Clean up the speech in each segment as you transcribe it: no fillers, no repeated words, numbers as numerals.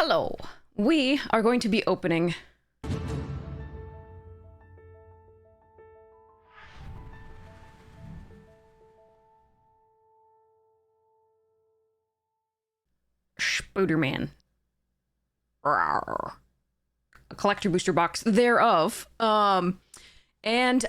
Hello. We are going to be opening Spooderman. A collector booster box thereof. The best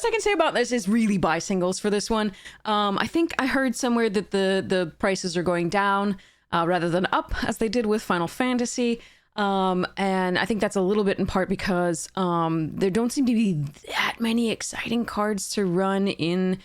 I can say about this is really buy singles for this one. I think I heard somewhere that the prices are going down rather than up, as they did with Final Fantasy. And I think that's a little bit in part because there don't seem to be that many exciting cards to run in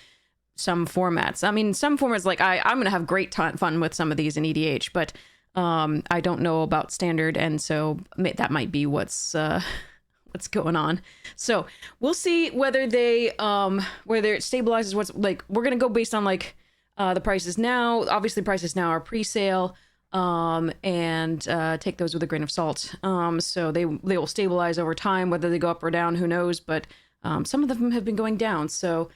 some formats. I mean, some formats, like I'm going to have great fun with some of these in EDH, but I don't know about standard, and so that might be what's going on. So we'll see whether they whether it stabilizes. What's like, we're gonna go based on like the prices now. Obviously prices now are pre-sale, and take those with a grain of salt. So they will stabilize over time. Whether they go up or down, who knows, but some of them have been going down. So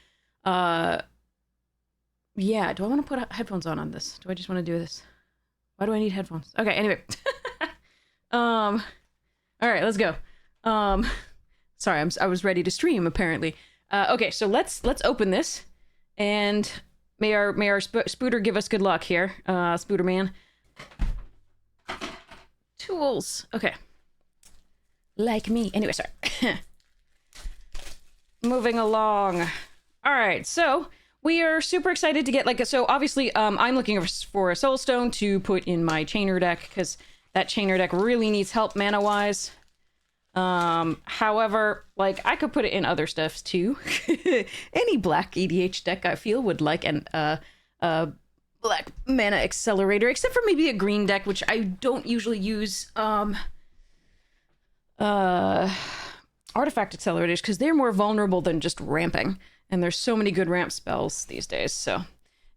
yeah, do I want to put headphones on this? Do I just want to do this? Why do I need headphones? Okay, anyway. All right, let's go. Sorry, I was ready to stream apparently. Okay, so let's open this, and may our Spooder give us good luck here. Spooderman. Tools. Okay. Like me. Anyway, sorry. Moving along. All right, so we are super excited to get so obviously I'm looking for a soul stone to put in my chainer deck because that chainer deck really needs help mana wise. However, like I could put it in other stuffs too. Any black EDH deck I feel would like an black mana accelerator, except for maybe a green deck, which I don't usually use artifact accelerators because they're more vulnerable than just ramping. And there's so many good ramp spells these days. So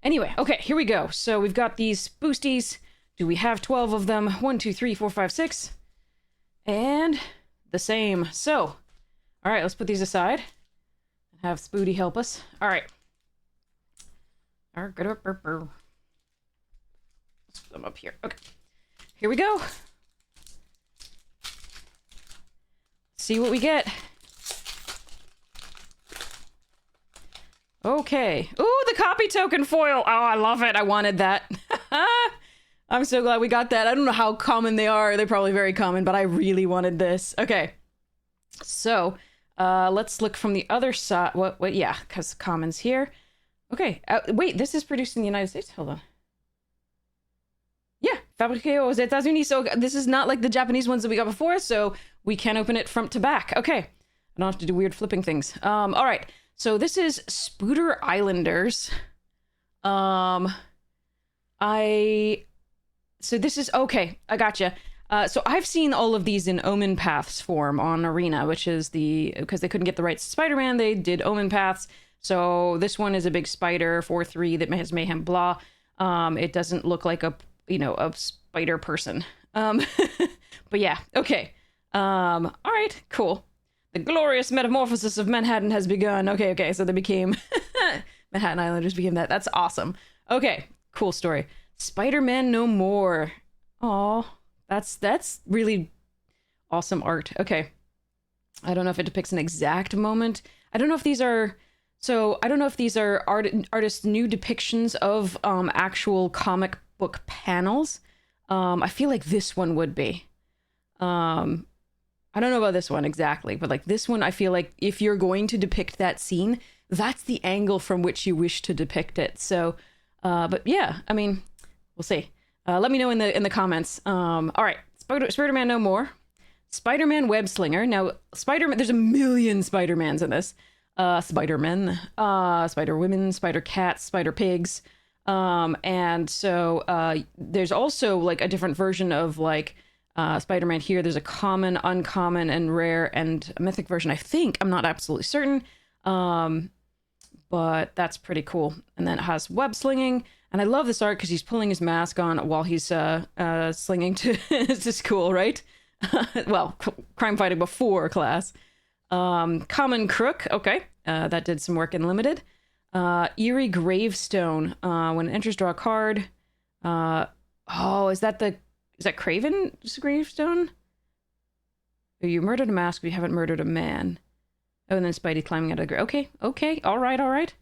anyway, okay, here we go. So we've got these boosties. Do we have 12 of them? 1, 2, 3, 4, 5, 6. And the same. So, all right, let's put these aside. Have Spoody help us. All right. Let's put them up here. Okay. Here we go. See what we get. Okay. Ooh, the copy token foil. Oh, I love it. I wanted that. I'm so glad we got that. I don't know how common they are. They're probably very common, but I really wanted this. Okay. So, let's look from the other side. What? Yeah, because commons here. Okay. Wait, this is produced in the United States? Hold on. Yeah, fabriqué aux États-Unis. So this is not like the Japanese ones that we got before, so we can open it front to back. Okay. I don't have to do weird flipping things. All right. So this is Spooder Islanders. So this is, okay, I gotcha. So I've seen all of these in Omen Paths form on Arena, which is because they couldn't get the rights to Spider-Man, they did Omen Paths. So this one is a big spider, 4/3, that has mayhem, blah. It doesn't look like a spider person. But yeah, okay. All right, cool. The glorious metamorphosis of Manhattan has begun. Okay, so they became... Manhattan Islanders became that. That's awesome. Okay, cool story. Spider-Man No More. Aw, that's really awesome art. Okay. I don't know if it depicts an exact moment. I don't know if these are... So, I don't know if these are artists' new depictions of actual comic book panels. I feel like this one would be. I don't know about this one exactly, but like this one, I feel like if you're going to depict that scene, that's the angle from which you wish to depict it. So, but yeah, I mean, we'll see. Let me know in the comments. All right, Spider-Man No More, Spider-Man Web Slinger. Now, Spider-Man, there's a million Spider-Mans in this. Spider-Men, Spider-Women, Spider-Cats, Spider-Pigs. And so there's also like a different version of like Spider-Man here. There's a common, uncommon, and rare, and a mythic version, I think. I'm not absolutely certain. But that's pretty cool. And then it has web slinging. And I love this art because he's pulling his mask on while he's slinging to, to school, right? Well, crime fighting before class. Common Crook. Okay. That did some work in Limited. Eerie Gravestone. When it enters, draw a card. Oh, is that the Is that Craven's gravestone? Oh, you murdered a mask, but you haven't murdered a man. Oh, and then Spidey climbing out of the grave. Okay, okay, all right, all right.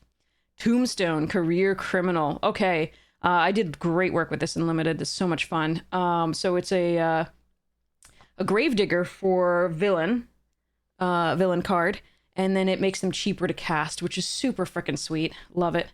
Tombstone, career criminal. Okay, I did great work with this in Limited. This is so much fun. So it's a gravedigger for villain card, and then it makes them cheaper to cast, which is super freaking sweet. Love it.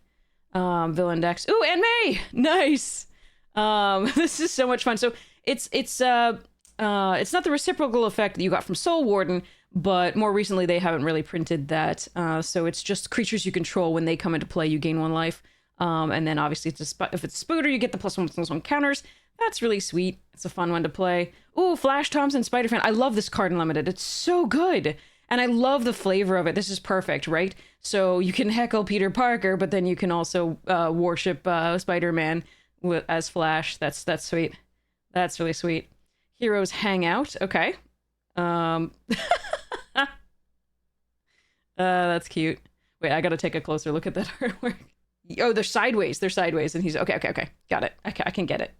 Villain decks. Ooh, and May! Nice! This is so much fun. So it's not the reciprocal effect that you got from Soul Warden, but more recently they haven't really printed that. So it's just creatures you control. When they come into play, you gain 1 life. And then obviously if it's a Spooder, you get the +1/+1 counters. That's really sweet. It's a fun one to play. Ooh, Flash Thompson, Spider-Fan. I love this card in Limited. It's so good. And I love the flavor of it. This is perfect, right? So you can heckle Peter Parker, but then you can also worship Spider-Man as Flash. That's sweet. That's really sweet. Heroes Hangout. Okay. That's cute. Wait, I gotta take a closer look at that artwork. Oh, they're sideways. They're sideways, and he's okay. Got it. I can get it.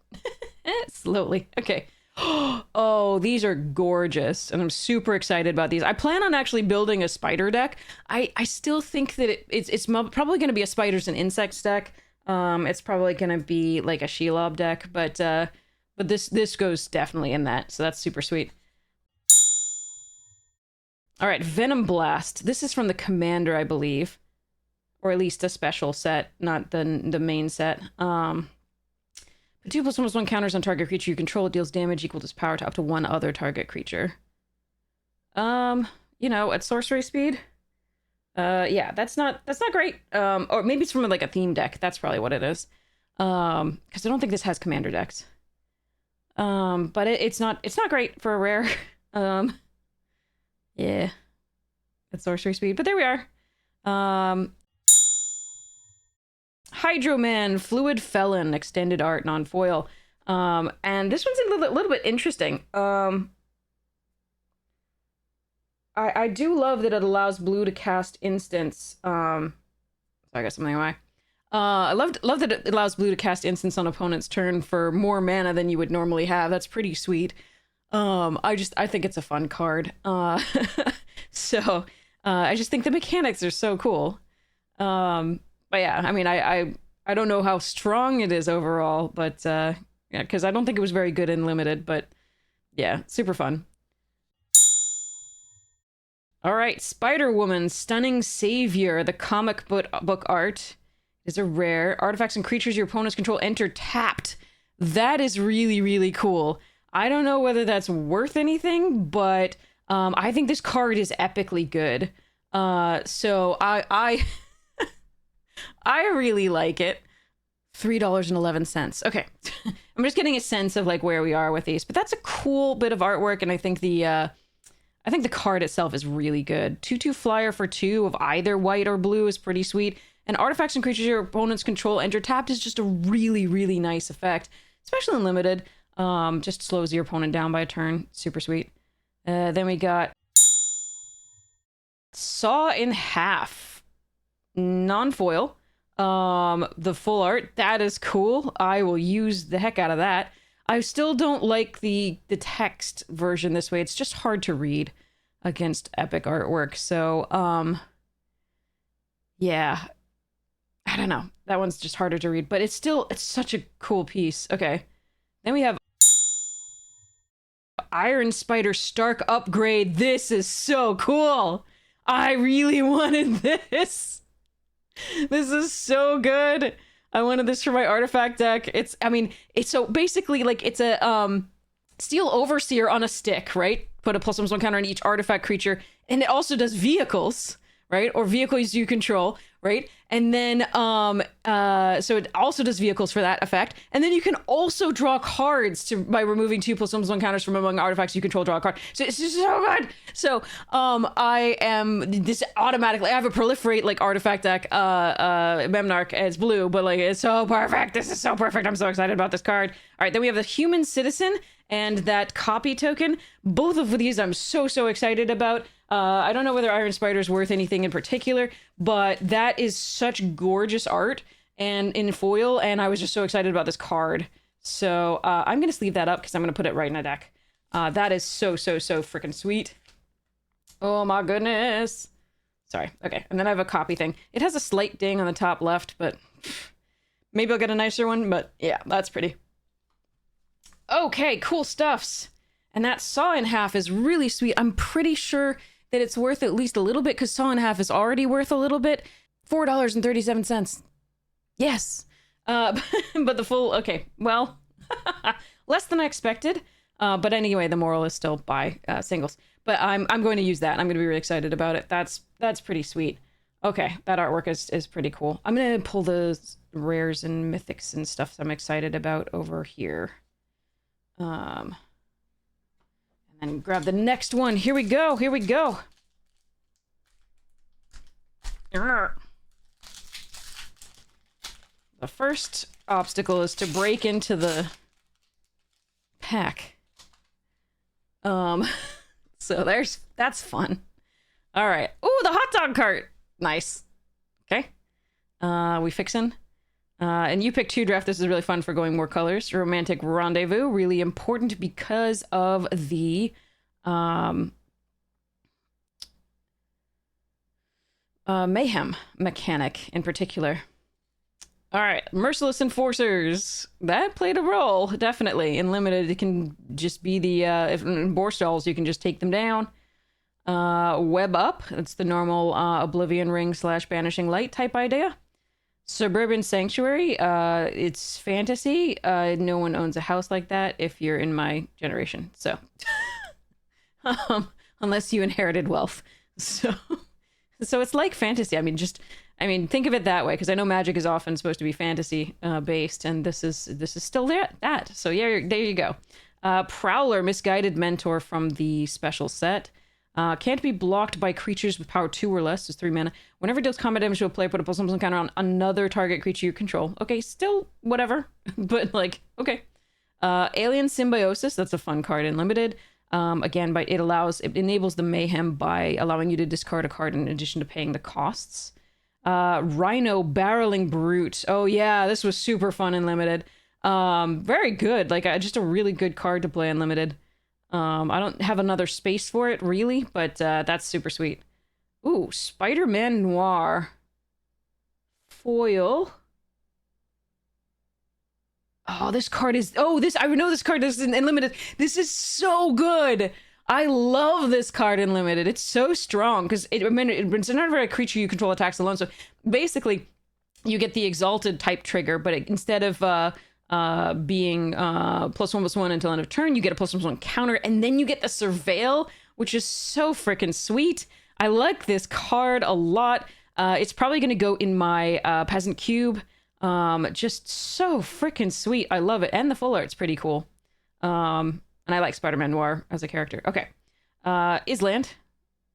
Slowly. Okay. Oh, these are gorgeous, and I'm super excited about these. I plan on actually building a spider deck. I still think that it's probably going to be a spiders and insects deck. It's probably going to be like a Shelob deck, but this goes definitely in that, so that's super sweet. All right, Venom Blast. This is from the Commander, I believe, or at least a special set, not the main set. 2+1/+1 counters on target creature you control. It deals damage equal to its power to up to 1 other target creature. You know, at sorcery speed. Yeah, that's not great. Or maybe it's from like a theme deck. That's probably what it is. Because I don't think this has commander decks. But it's not great for a rare. Yeah, at sorcery speed. But there we are. Hydro-Man, Fluid Felon, extended art, non-foil. And this one's a little bit interesting. I do love that it allows blue to cast instants. Sorry, I got something away. I love that it allows blue to cast instants on opponent's turn for more mana than you would normally have. That's pretty sweet. I think it's a fun card. So I just think the mechanics are so cool. But yeah, I mean, I don't know how strong it is overall, but yeah, because I don't think it was very good in Limited, but yeah, super fun. All right, Spider-Woman, Stunning Savior, the comic book art is a rare. Artifacts and creatures your opponents control enter tapped. That is really, really cool. I don't know whether that's worth anything, but I think this card is epically good. So I really like it. $3.11. Okay. I'm just getting a sense of like where we are with these, but that's a cool bit of artwork, and I think the card itself is really good. 2/2 flyer for 2 of either white or blue is pretty sweet. And artifacts and creatures your opponents control enter tapped is just a really, really nice effect, especially in Limited. Just slows your opponent down by a turn. Super sweet. Then we got Saw in Half, non-foil. The full art, that is cool. I will use the heck out of that. I still don't like the text version this way. It's just hard to read against epic artwork. So, yeah, I don't know. That one's just harder to read, but it's such a cool piece. Okay. Then we have Iron Spider Stark upgrade. This is so cool. I really wanted this. This is so good. I wanted this for my artifact deck. It's so basically like it's a Steel Overseer on a stick, right? Put a +1/+1 counter on each artifact creature, and it also does vehicles, right? Or vehicles you control, right? And then so it also does vehicles for that effect. And then you can also draw cards by removing 2 +1/+1 counters from among artifacts you control, draw a card. So it's just so good. So I have a proliferate like artifact deck, Memnarch as blue, but like it's so perfect. This is so perfect. I'm so excited about this card. All right, then we have the Human Citizen and that copy token. Both of these I'm so excited about. I don't know whether Iron Spider is worth anything in particular, but that is such gorgeous art and in foil, and I was just so excited about this card. So I'm going to sleeve that up because I'm going to put it right in a deck. That is so freaking sweet. Oh my goodness. Sorry. Okay. And then I have a copy thing. It has a slight ding on the top left, but maybe I'll get a nicer one. But yeah, that's pretty. Okay, cool stuffs. And that saw in half is really sweet. I'm pretty sure that it's worth at least a little bit because saw in half is already worth a little bit. $4.37. Yes. But the full, okay, well, less than I expected. But anyway, the moral is still buy singles. But I'm going to use that. I'm going to be really excited about it. That's pretty sweet. Okay, that artwork is pretty cool. I'm going to pull the rares and mythics and stuff I'm excited about over here. And then grab the next one. Here we go. Here we go. The first obstacle is to break into the pack. So that's fun. All right. Ooh, the hot dog cart. Nice. Okay. We fixin'. And you picked 2 draft. This is really fun for going more colors. Romantic Rendezvous, really important because of the mayhem mechanic in particular. All right, Merciless Enforcers. That played a role, definitely. In Limited, it can just be the, if in Borstalls, you can just take them down. Web Up, that's the normal Oblivion Ring / Banishing Light type idea. Suburban Sanctuary, it's fantasy. No one owns a house like that if you're in my generation, so. Unless you inherited wealth. So it's like fantasy. I mean, think of it that way, because I know Magic is often supposed to be fantasy based, and this is still that. So yeah, there you go. Prowler, Misguided Mentor from the special set. Can't be blocked by creatures with power 2 or less. It's 3 mana. Whenever it deals combat damage to a player, put a +1/+1 counter on another target creature you control. Okay, still whatever, but like, okay. Alien Symbiosis, that's a fun card in Limited. Again, it enables the mayhem by allowing you to discard a card in addition to paying the costs. Rhino Barreling Brute. Oh yeah, this was super fun in Limited. Very good. Like, just a really good card to play in Limited. I don't have another space for it, really, but that's super sweet. Ooh, Spider-Man Noir. Foil. Oh, this card is... Oh, I know this card is in Limited. This is so good. I love this card in Limited. It's so strong, because it's never a creature you control attacks alone. So basically, you get the Exalted type trigger, but instead of being +1/+1 until end of turn, you get a +1/+1 counter, and then you get the Surveil, which is so freaking sweet. I like this card a lot. It's probably going to go in my Peasant Cube. Just so freaking sweet. I love it. And the full art's pretty cool. And I like Spider-Man Noir as a character. Okay. Island.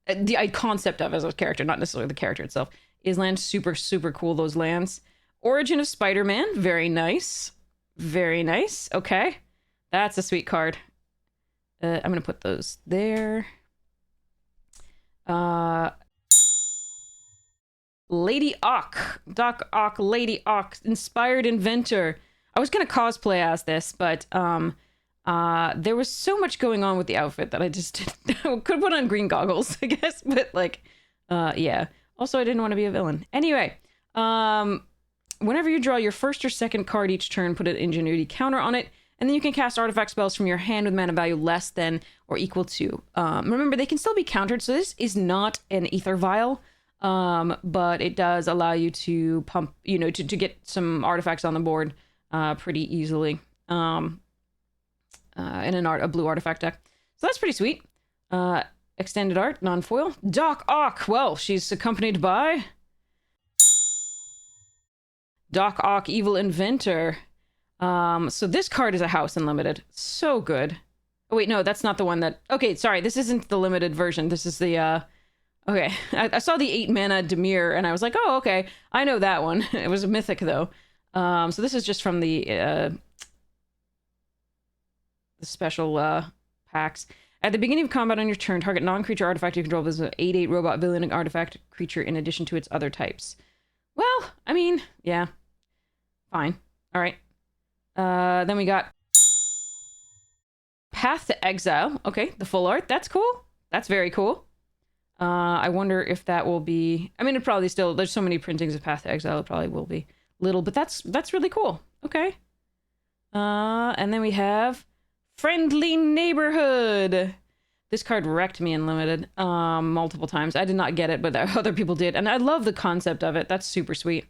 The concept of as a character, not necessarily the character itself. Island, super cool, those lands. Origin of Spider-Man. Very nice. Very nice. Okay. That's a sweet card. I'm going to put those there. Lady Ock. Doc Ock, Lady Ock. Inspired Inventor. I was going to cosplay as this, but there was so much going on with the outfit that I just could put on green goggles, I guess. But like, yeah. Also, I didn't want to be a villain. Anyway, whenever you draw your first or second card each turn, put an Ingenuity counter on it, and then you can cast artifact spells from your hand with mana value less than or equal to. Remember, they can still be countered, so this is not an Ether Vial, but it does allow you to pump, to get some artifacts on the board pretty easily in a blue artifact deck. So that's pretty sweet. Extended art, non-foil. Doc Ock. Well, she's accompanied by Doc Ock, Evil Inventor. So this card is a house in Limited. So good. Oh, wait, no, that's not the one that... Okay, sorry, this isn't the Limited version. This is the, Okay, I saw the 8 mana Demir, and I was like, oh, okay, I know that one. It was a mythic, though. So this is just from the special packs. At the beginning of combat on your turn, target non-creature artifact you control is an 8/8 robot villain artifact creature in addition to its other types. Well, I mean, yeah. Fine. All right. Then we got Path to Exile. Okay, the full art. That's cool. That's very cool. I wonder if that will be... I mean, it probably still... There's so many printings of Path to Exile, it probably will be little, but that's really cool. Okay. And then we have Friendly Neighborhood. This card wrecked me in Limited multiple times. I did not get it, but other people did. And I love the concept of it. That's super sweet.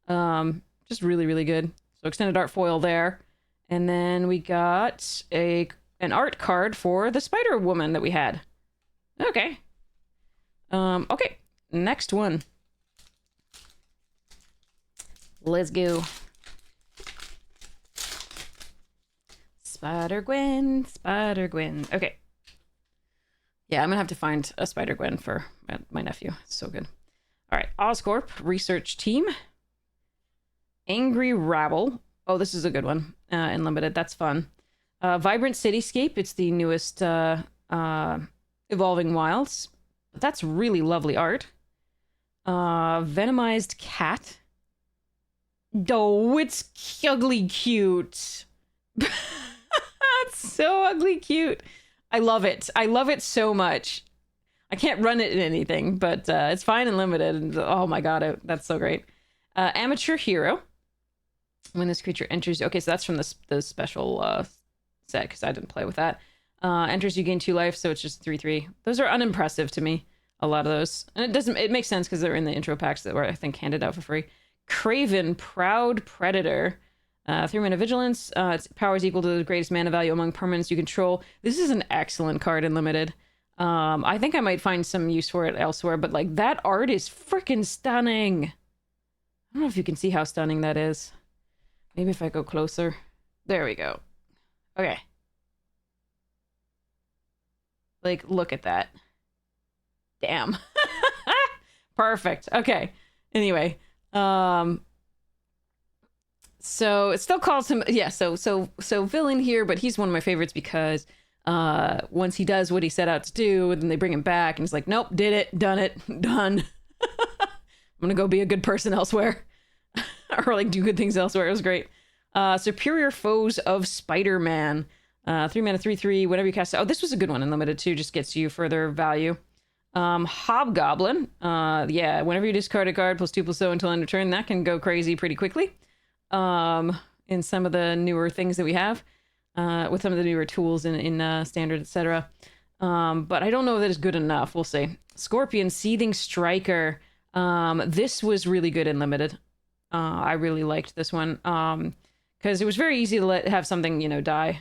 Just really, really good. So extended art foil there. And then we got an art card for the Spider Woman that we had. Okay. Okay. Next one. Let's go. Spider-Gwen, Spider-Gwen. Okay. Yeah, I'm gonna have to find a Spider-Gwen for my nephew. It's so good. All right, Oscorp Research Team. Angry Rabble. Oh, this is a good one. In Limited, that's fun. Vibrant Cityscape. It's the newest Evolving Wilds. That's really lovely art. Venomized Cat. Oh, it's ugly cute. It's so ugly cute. I love it. I love it so much. I can't run it in anything, but it's fine and Limited. And, oh my god, that's so great. Amateur Hero. When this creature enters... Okay, so that's from the special set, because I didn't play with that. Enters, you gain 2 life, so it's just 3/3. Those are unimpressive to me, a lot of those. And it makes sense because they're in the intro packs that were, I think, handed out for free. Craven, Proud Predator. 3 mana vigilance. Its power is equal to the greatest mana value among permanents you control. This is an excellent card in Limited. I think I might find some use for it elsewhere, but like that art is freaking stunning. I don't know if you can see how stunning that is. Maybe if I go closer. There we go. Okay. Like, look at that. Damn. Perfect. Okay. Anyway, so it still calls him, yeah, so villain here, but he's one of my favorites because once he does what he set out to do, and then they bring him back and he's like, nope, did it, done it, done. I'm gonna go be a good person elsewhere. Or like do good things elsewhere. It was great. Superior Foes of Spider-Man. 3 mana 3/3, whenever you cast it. Oh, this was a good one in Limited too, just gets you further value. Hobgoblin. Yeah, whenever you discard a card, +2/+0 until end of turn, that can go crazy pretty quickly. In some of the newer things that we have, with some of the newer tools in Standard, etc. But I don't know that it's good enough. We'll see. Scorpion, Seething Striker. This was really good in Limited. I really liked this one. Because it was very easy to have something, die.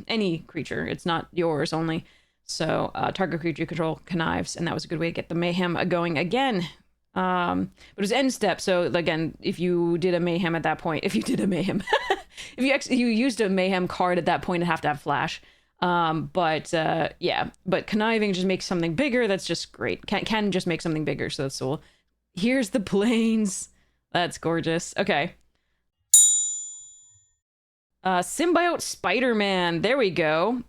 Any creature. It's not yours only. So target creature you control connives, and that was a good way to get the mayhem going again. But it was end step, so again, if you did a mayhem at that point, if you you used a mayhem card at that point, it'd have to have flash. Yeah, but conniving just makes something bigger. That's just great. Can just make something bigger, so that's cool. Here's the planes. That's gorgeous. Okay. Symbiote Spider-Man. There we go.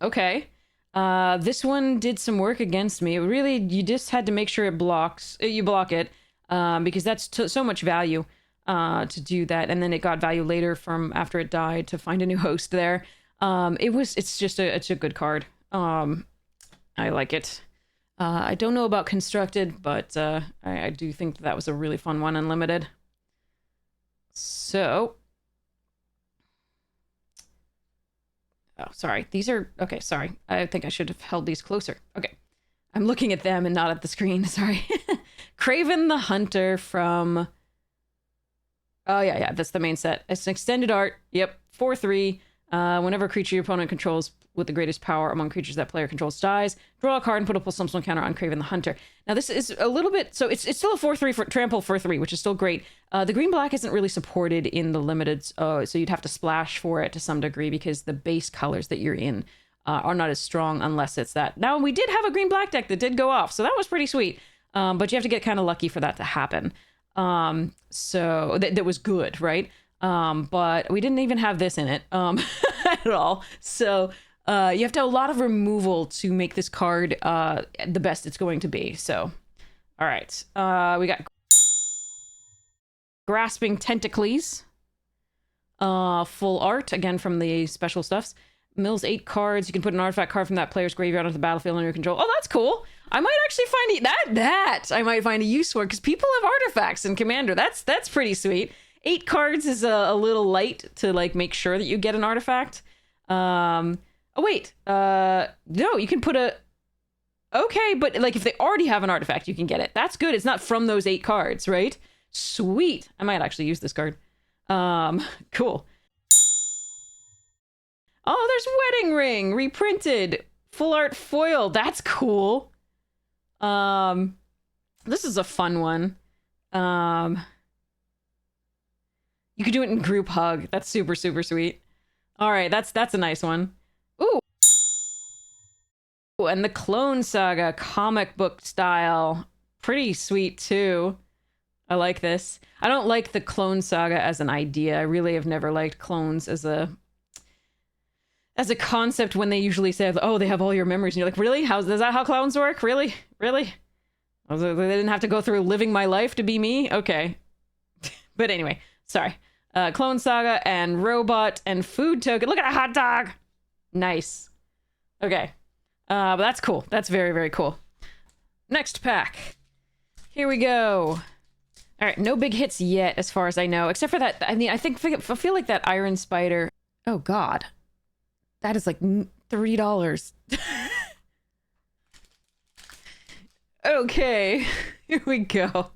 Okay. This one did some work against me. Really, you just had to make sure you block it, because that's so much value to do that. And then it got value later from after it died to find a new host there. It's a good card. I like it. I don't know about Constructed, but I do think that was a really fun one, Unlimited. So... Oh, sorry. These are... Okay, sorry. I think I should have held these closer. Okay. I'm looking at them and not at the screen. Sorry. Craven the Hunter from... Oh, yeah. That's the main set. It's an extended art. Yep. 4/3. Whenever a creature your opponent controls with the greatest power among creatures that player controls dies, draw a card and put a +1/+1 counter on Craven the Hunter. Now, this is a little bit... So it's still a 4/3 for trample 4/3, which is still great. The green-black isn't really supported in the Limited, so you'd have to splash for it to some degree because the base colors that you're in are not as strong unless it's that. Now, we did have a green-black deck that did go off, so that was pretty sweet. But you have to get kind of lucky for that to happen. So that was good, right? But we didn't even have this in it at all. So you have to have a lot of removal to make this card the best it's going to be. So, all right. We got Grasping Tentacles. Full art, again from the special stuffs. Mills 8 cards. You can put an artifact card from that player's graveyard onto the battlefield under your control. Oh, that's cool. I might actually find that I might find a use for, because people have artifacts in Commander. That's pretty sweet. 8 cards is a little light to like make sure that you get an artifact. Oh wait, no, you can put a. Okay, but like if they already have an artifact, you can get it. That's good. It's not from those 8 cards, right? Sweet. I might actually use this card. Cool. Oh, there's Wedding Ring reprinted, full art foil. That's cool. This is a fun one. You could do it in group hug. That's super, super sweet. All right, that's a nice one. Ooh. And the Clone Saga comic book style. Pretty sweet too. I like this. I don't like the Clone Saga as an idea. I really have never liked clones as a concept, when they usually say, oh, they have all your memories. And you're like, really? Is that how clones work? Really? Really? They didn't have to go through living my life to be me? Okay. But anyway, sorry. Clone Saga and Robot and Food Token. Look at a hot dog! Nice. Okay. But that's cool. That's very, very cool. Next pack. Here we go. All right, no big hits yet, as far as I know, except for that. I mean, I feel like that Iron Spider. Oh God, that is like $3. Okay, here we go.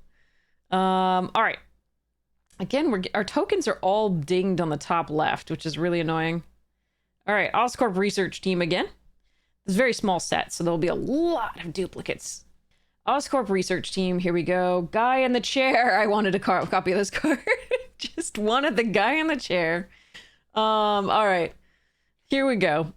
All right. Again, our tokens are all dinged on the top left, which is really annoying. All right, Oscorp Research Team again. It's a very small set, so there'll be a lot of duplicates. Oscorp Research Team, here we go. Guy in the chair. I wanted a copy of this card. Just wanted the guy in the chair. All right. Here we go.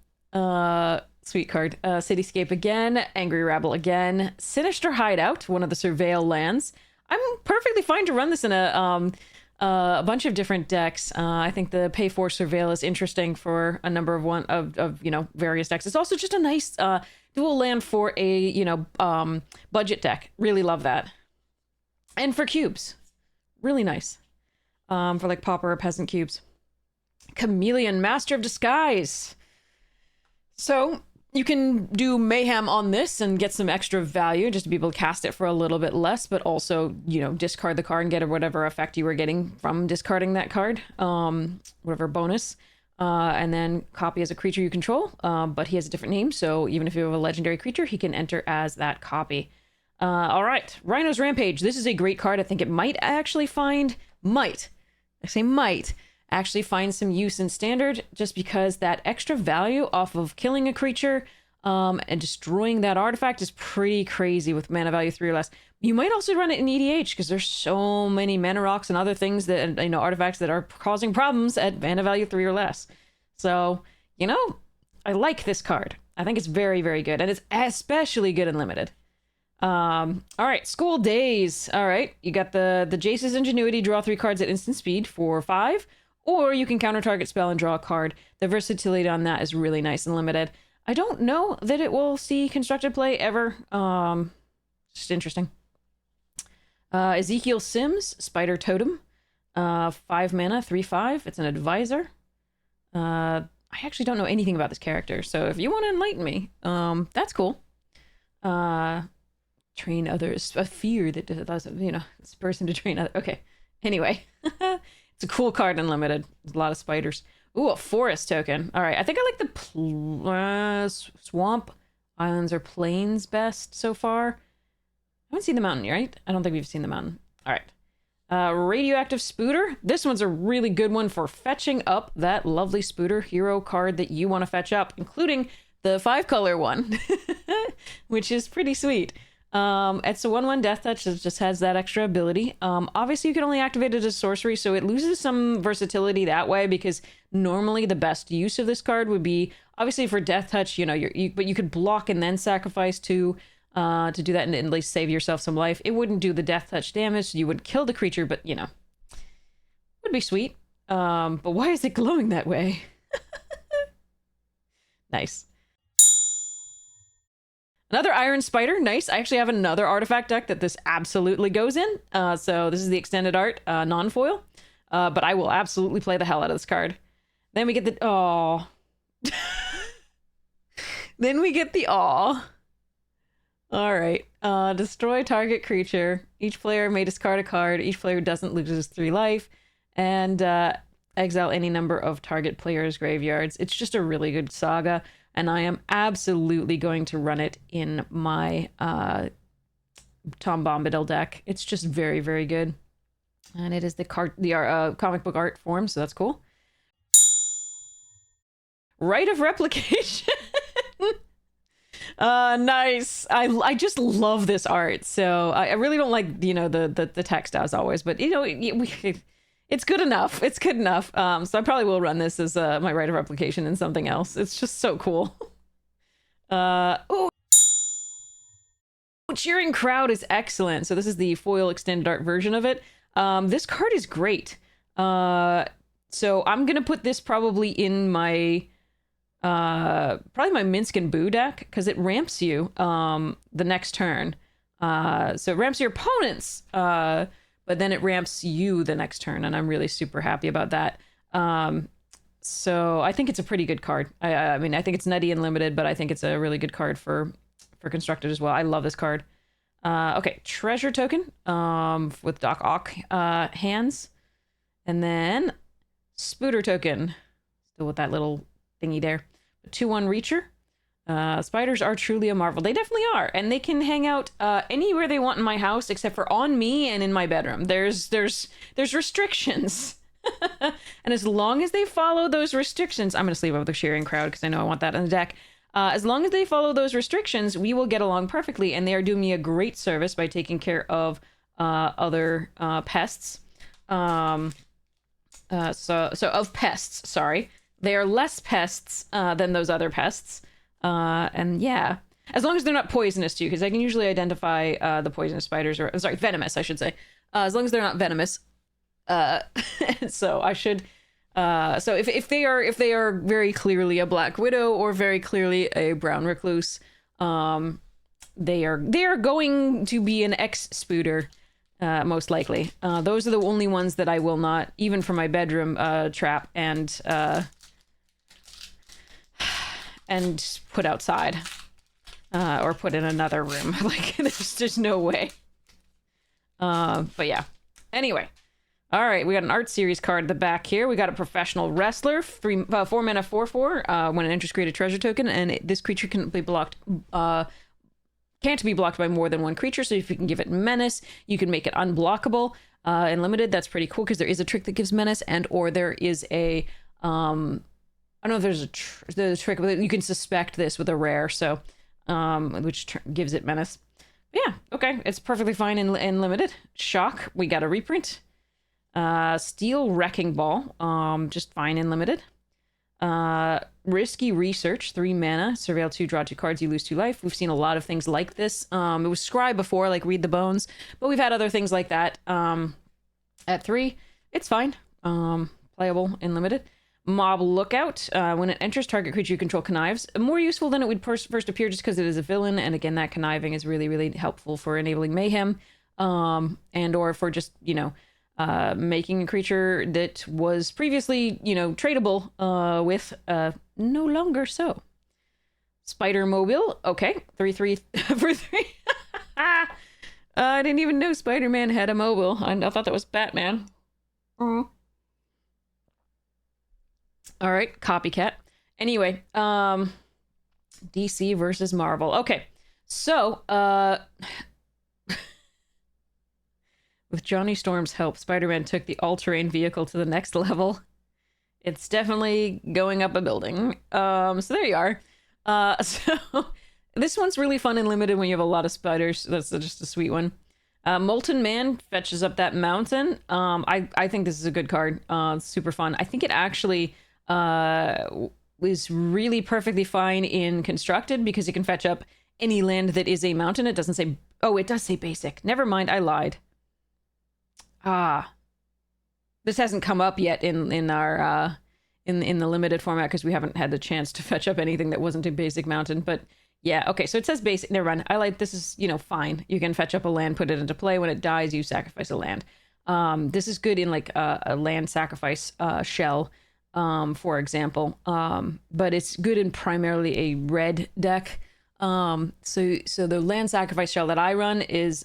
Sweet card. Cityscape again. Angry Rabble again. Sinister Hideout, one of the Surveil lands. I'm perfectly fine to run this in a bunch of different decks. I think the Pay for Surveil is interesting for a number of various decks. It's also just a nice dual land for a budget deck. Really love that. And for cubes, really nice. For like pauper or peasant cubes. Chameleon, Master of Disguise. So you can do mayhem on this and get some extra value just to be able to cast it for a little bit less, but also, discard the card and get whatever effect you were getting from discarding that card, whatever bonus. And then copy as a creature you control, but he has a different name, so even if you have a legendary creature, he can enter as that copy. All right, Rhino's Rampage. This is a great card. I think it might actually find some use in Standard, just because that extra value off of killing a creature and destroying that artifact is pretty crazy with mana value 3 or less. You might also run it in EDH, because there's so many mana rocks and other things that, artifacts that are causing problems at mana value 3 or less. So, I like this card. I think it's very, very good, and it's especially good in Limited. All right, School Days. All right, you got the Jace's Ingenuity, draw 3 cards at instant speed for 5. Or you can counter target spell and draw a card. The versatility on that is really nice and Limited. I don't know that it will see constructed play ever. Just interesting. Ezekiel Sims, Spider Totem. 5 mana, 3/5. It's an advisor. I actually don't know anything about this character, so if you want to enlighten me, that's cool. Train others. A fear that doesn't, spurs him to train others. Okay. Anyway. It's a cool card in Limited. There's a lot of spiders. Ooh, a forest token. All right, I think I like the swamp, islands, or plains best so far. I haven't seen the mountain, right? I don't think we've seen the mountain. All right. Radioactive Spooder. This one's a really good one for fetching up that lovely Spooder hero card that you want to fetch up, including the 5-color one, which is pretty sweet. It's a 1/1 Death Touch that just has that extra ability. Obviously you can only activate it as sorcery, so it loses some versatility that way, because normally the best use of this card would be obviously for Death Touch, but you could block and then sacrifice to do that and at least save yourself some life. It wouldn't do the Death Touch damage, so you would kill the creature, but would be sweet. But why is it glowing that way? Nice. Another Iron Spider, nice. I actually have another artifact deck that this absolutely goes in. So this is the extended art, non-foil. but I will absolutely play the hell out of this card. Then we get the... Oh. Then we get the aw. All right. Destroy target creature. Each player may discard a card. Each player doesn't loses 3 life. And exile any number of target players' graveyards. It's just a really good saga, and I am absolutely going to run it in my Tom Bombadil deck. It's just very, very good. And it is the comic book art form, so that's cool. Rite of Replication. Nice. I just love this art. So I really don't like, you know, the text as always, but you know, it's good enough. It's good enough. So I probably will run this as my Rite of Replication and something else. It's just so cool. Oh, Cheering Crowd is excellent. So this is the foil extended art version of it. This card is great. So I'm gonna put this probably in my probably my Minsk and Boo deck, because it ramps you the next turn. So it ramps your opponents, but then it ramps you the next turn, and I'm really super happy about that. So I think it's a pretty good card. I mean, I think it's nutty and limited, but I think it's a really good card for constructed as well. I love this card. Okay, Treasure Token with Doc Ock hands, and then Spooder Token, still with that little thingy there. 2/1 Reacher. Spiders are truly a marvel. They definitely are, and they can hang out anywhere they want in my house except for on me and in my bedroom. There's restrictions. And as long as they follow those restrictions, I'm gonna sleep over the Cheering Crowd because I know I want that on the deck. As long as they follow those restrictions, we will get along perfectly, and they are doing me a great service by taking care of other pests. So of pests, sorry. They are less pests than those other pests. And yeah, as long as they're not poisonous too, because I can usually identify the poisonous spiders, or sorry, venomous, I should say. As long as they're not venomous. So I should... so if they are very clearly a Black Widow or very clearly a Brown Recluse, they are going to be an X-Spooder, most likely. Those are the only ones that I will not, even for my bedroom, trap and put outside, or put in another room. Like, there's no way. But yeah. Anyway. All right, we got an art series card at the back here. We got a professional wrestler, 4 mana 4/4. When it enters, create a treasure token, and this creature can be blocked. Can't be blocked by more than one creature. So if you can give it menace, you can make it unblockable. In limited, that's pretty cool because there is a trick that gives menace, and or there is a I don't know if there's a trick, but you can suspect this with a rare, so which gives it menace. But yeah, okay, it's perfectly fine in limited. Shock, we got a reprint. Steel Wrecking Ball, just fine in limited. Risky Research, 3 mana, surveil 2, draw 2 cards, you lose 2 life. We've seen a lot of things like this. It was Scry before, like Read the Bones, but we've had other things like that. At 3, it's fine. Playable in limited. Mob Lookout, when it enters, target creature you control connives. More useful than it would first appear just because it is a villain, and again, that conniving is really, really helpful for enabling mayhem, and or for just, you know, making a creature that was previously, you know, tradable with no longer so. Spider Mobile, okay, 3/3 for 3. I didn't even know Spider-Man had a mobile. I thought that was Batman. All right, copycat. Anyway, DC versus Marvel. Okay, so with Johnny Storm's help, Spider-Man took the all-terrain vehicle to the next level. It's definitely going up a building. So there you are. So this one's really fun and limited when you have a lot of spiders. That's just a sweet one. Molten Man fetches up that mountain. I think this is a good card. It's super fun. I think it actually is really perfectly fine in constructed because it can fetch up any land that is a mountain. It doesn't say... Oh, it does say basic. Never mind, I lied. This hasn't come up yet in our in the limited format because we haven't had the chance to fetch up anything that wasn't a basic mountain. But yeah, okay, so it says basic. Never mind. I like this is, you know, fine. You can fetch up a land, put it into play. When it dies, you sacrifice a land. This is good in like a land sacrifice shell, for example. But it's good in primarily a red deck. So the land sacrifice shell that I run is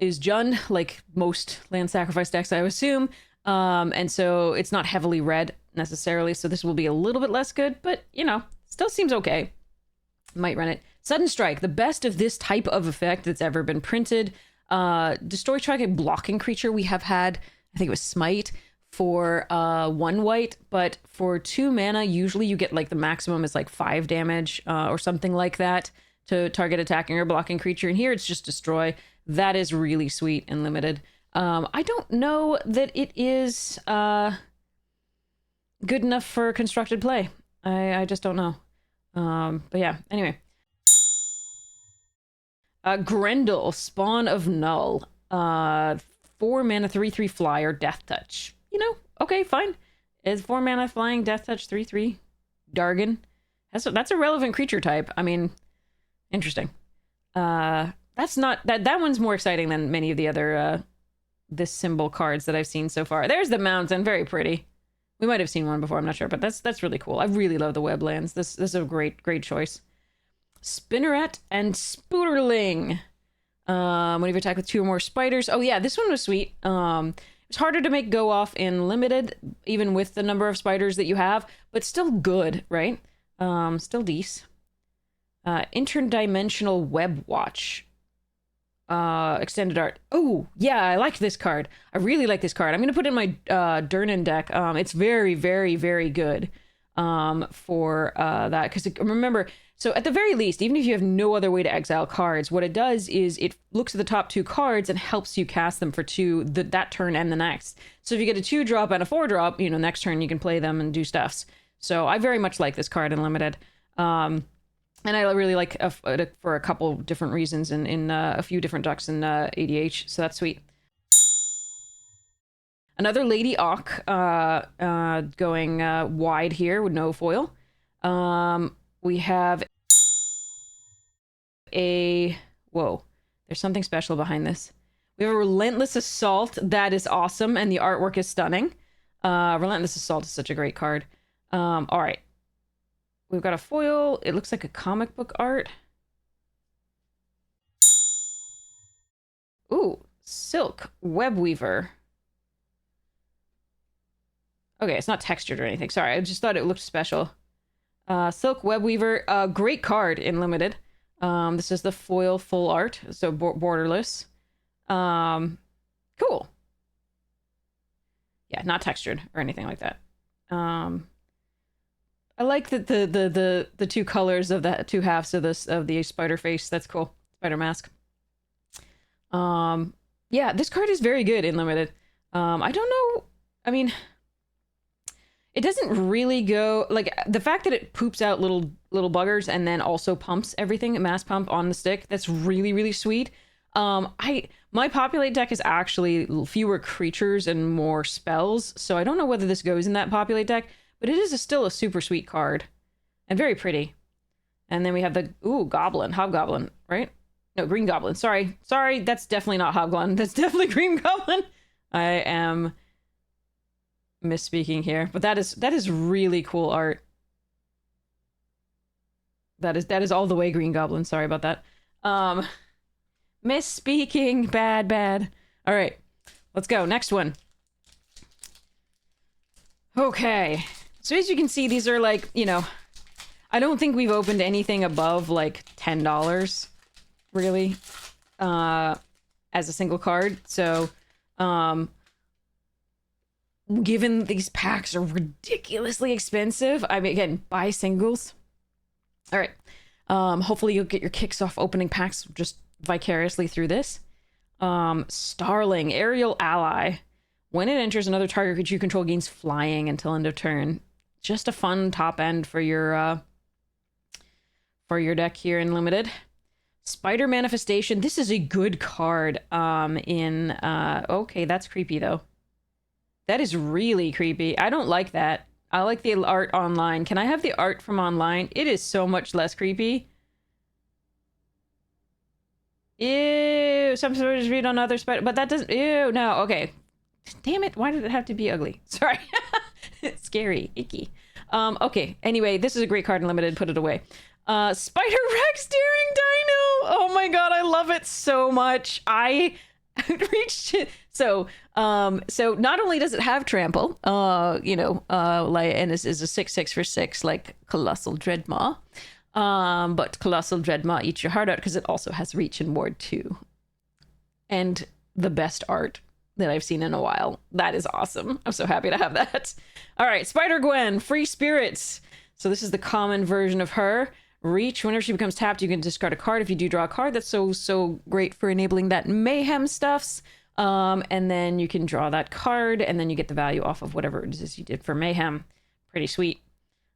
Jund, like most land sacrifice decks, I assume. And so it's not heavily red necessarily, so this will be a little bit less good, but you know, still seems okay. Might run it. Sudden Strike, the best of this type of effect that's ever been printed. Destroy target blocking creature. We have had, I think it was Smite for 1 white, but for 2 mana, usually you get like the maximum is like 5 damage or something like that to target attacking or blocking creature. And here it's just Destroy. That is really sweet and limited. I don't know that it is good enough for constructed play. I just don't know. But yeah, anyway. Grendel, Spawn of Null. 4 mana, 3/3 flyer, Death Touch. You know, okay, fine. Is 4 mana flying, Death Touch, 3/3 Dargon. That's a relevant creature type. I mean, interesting. That's not that one's more exciting than many of the other this symbol cards that I've seen so far. There's the mountain, very pretty. We might have seen one before, I'm not sure, but that's really cool. I really love the weblands. This is a great choice. Spinneret and Spooderling. When you attack with 2 or more spiders. Oh yeah, this one was sweet. It's harder to make go off in limited, even with the number of spiders that you have, but still good, right? Still decent. Interdimensional Web Watch. Extended art. Oh, yeah, I like this card. I really like this card. I'm going to put it in my Durnan deck. It's very, very, very good for that. Because remember, so at the very least, even if you have no other way to exile cards, what it does is it looks at the top 2 cards and helps you cast them for 2 that turn and the next. So if you get a 2-drop and a 4-drop, you know, next turn you can play them and do stuffs. So I very much like this card in limited. And I really like for a couple different reasons in a few different decks in ADH, so that's sweet. Another Lady Ock going wide here with no foil. We have a... Whoa, there's something special behind this. We have a Relentless Assault. That is awesome, and the artwork is stunning. Relentless Assault is such a great card. All right. We've got a foil. It looks like a comic book art. Ooh, Silk Webweaver. Okay, it's not textured or anything. Sorry, I just thought it looked special. Silk Webweaver, great card in limited. This is the foil full art, so borderless. Cool. Yeah, not textured or anything like that. I like that the 2 colors of the 2 halves of the spider face. That's cool. Spider mask. Yeah, this card is very good in limited. I don't know. I mean, it doesn't really go like the fact that it poops out little buggers and then also pumps everything, mass pump on the stick. That's really sweet. My populate deck is actually fewer creatures and more spells, so I don't know whether this goes in that populate deck. But it is still a super sweet card. And very pretty. And then we have the... Ooh, Goblin. Hobgoblin, right? No, Green Goblin. Sorry. That's definitely not Hobgoblin. That's definitely Green Goblin. I am misspeaking here. But that is really cool art. That is all the way Green Goblin. Sorry about that. Misspeaking. Bad. All right. Let's go. Next one. Okay. So as you can see, these are like, you know, I don't think we've opened anything above like $10, really, as a single card. So, given these packs are ridiculously expensive, I mean, again, buy singles. All right. Hopefully you'll get your kicks off opening packs just vicariously through this. Starling, Aerial Ally. When it enters, another target creature you control gains flying until end of turn. Just a fun top end for your deck here in limited. Spider Manifestation. This is a good card. Okay, that's creepy though. That is really creepy. I don't like that. I like the art online. Can I have the art from online? It is so much less creepy. Ew. Ew, some spiders read on other spiders, but that doesn't, ew, no, okay. Damn it, why did it have to be ugly? Sorry. It's scary, icky. Okay, anyway, this is a great card in limited, put it away. Spider Rex Daring Dino! Oh my god, I love it so much. I reached it. So not only does it have trample, and this is a 6/6 for 6, like Colossal Dreadmaw. But Colossal Dreadmaw eats your heart out because it also has reach and ward too. And the best art that I've seen in a while. That is awesome. I'm so happy to have that. All right, Spider Gwen, Free Spirits. So this is the common version of her. Reach, whenever she becomes tapped, you can discard a card. If you do draw a card, that's so great for enabling that mayhem stuffs. And then you can draw that card, and then you get the value off of whatever it is you did for mayhem. Pretty sweet.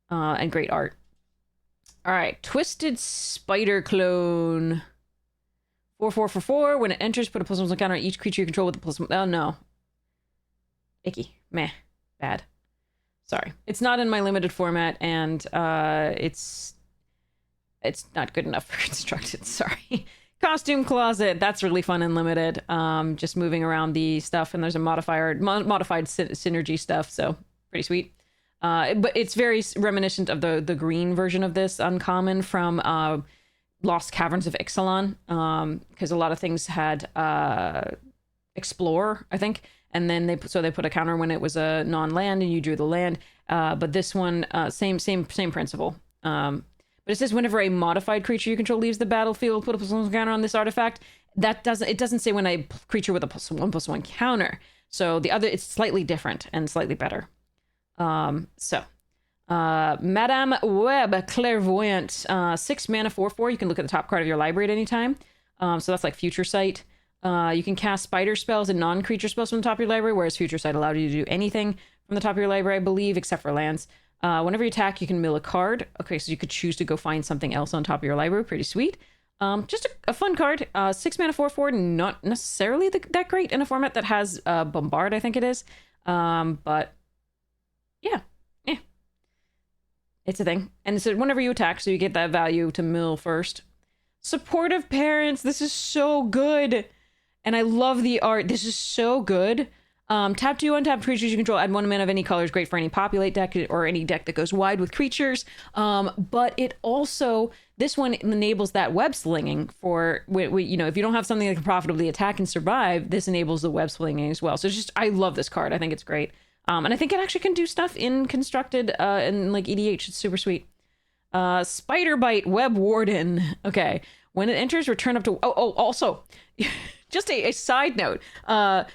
And great art. All right, Twisted Spider Clone. 4/4 for 4. When it enters, put a +1 counter on each creature you control with the +1. Oh no. Icky. Meh. Bad. Sorry. It's not in my limited format, and it's not good enough for constructed. Sorry. Costume Closet. That's really fun and limited. Just moving around the stuff, and there's a modified synergy stuff, so pretty sweet. But it's very reminiscent of the green version of this uncommon from Lost Caverns of Ixalan, because a lot of things had Explore, I think, and then they put a counter when it was a non-land and you drew the land. But this one, same principle. But it says whenever a modified creature you control leaves the battlefield, put a +1 counter on this artifact. It doesn't say when a creature with a +1/+1 counter. So it's slightly different and slightly better. Madame Web, Clairvoyant, 6 mana, 4/4. You can look at the top card of your library at any time. So that's like Future Sight. You can cast spider spells and non-creature spells from the top of your library, whereas Future Sight allowed you to do anything from the top of your library, I believe, except for lands. Whenever you attack, you can mill a card. Okay, so you could choose to go find something else on top of your library. Pretty sweet. Just a fun card. 6 mana, 4/4. Not necessarily that great in a format that has Bombard, I think it is. But yeah. It's a thing. And so whenever you attack, so you get that value to mill first. Supportive Parents. This is so good. And I love the art. This is so good. Tap 2 untapped creatures you control. Add 1 mana of any color. Is great for any populate deck or any deck that goes wide with creatures. But it also, this one enables that web slinging for, if you don't have something that can profitably attack and survive, this enables the web slinging as well. So I love this card. I think it's great. And I think it actually can do stuff in constructed and like EDH. It's super sweet. Spider Bite, Web Warden. Okay. When it enters, return up to... also, just a side note. I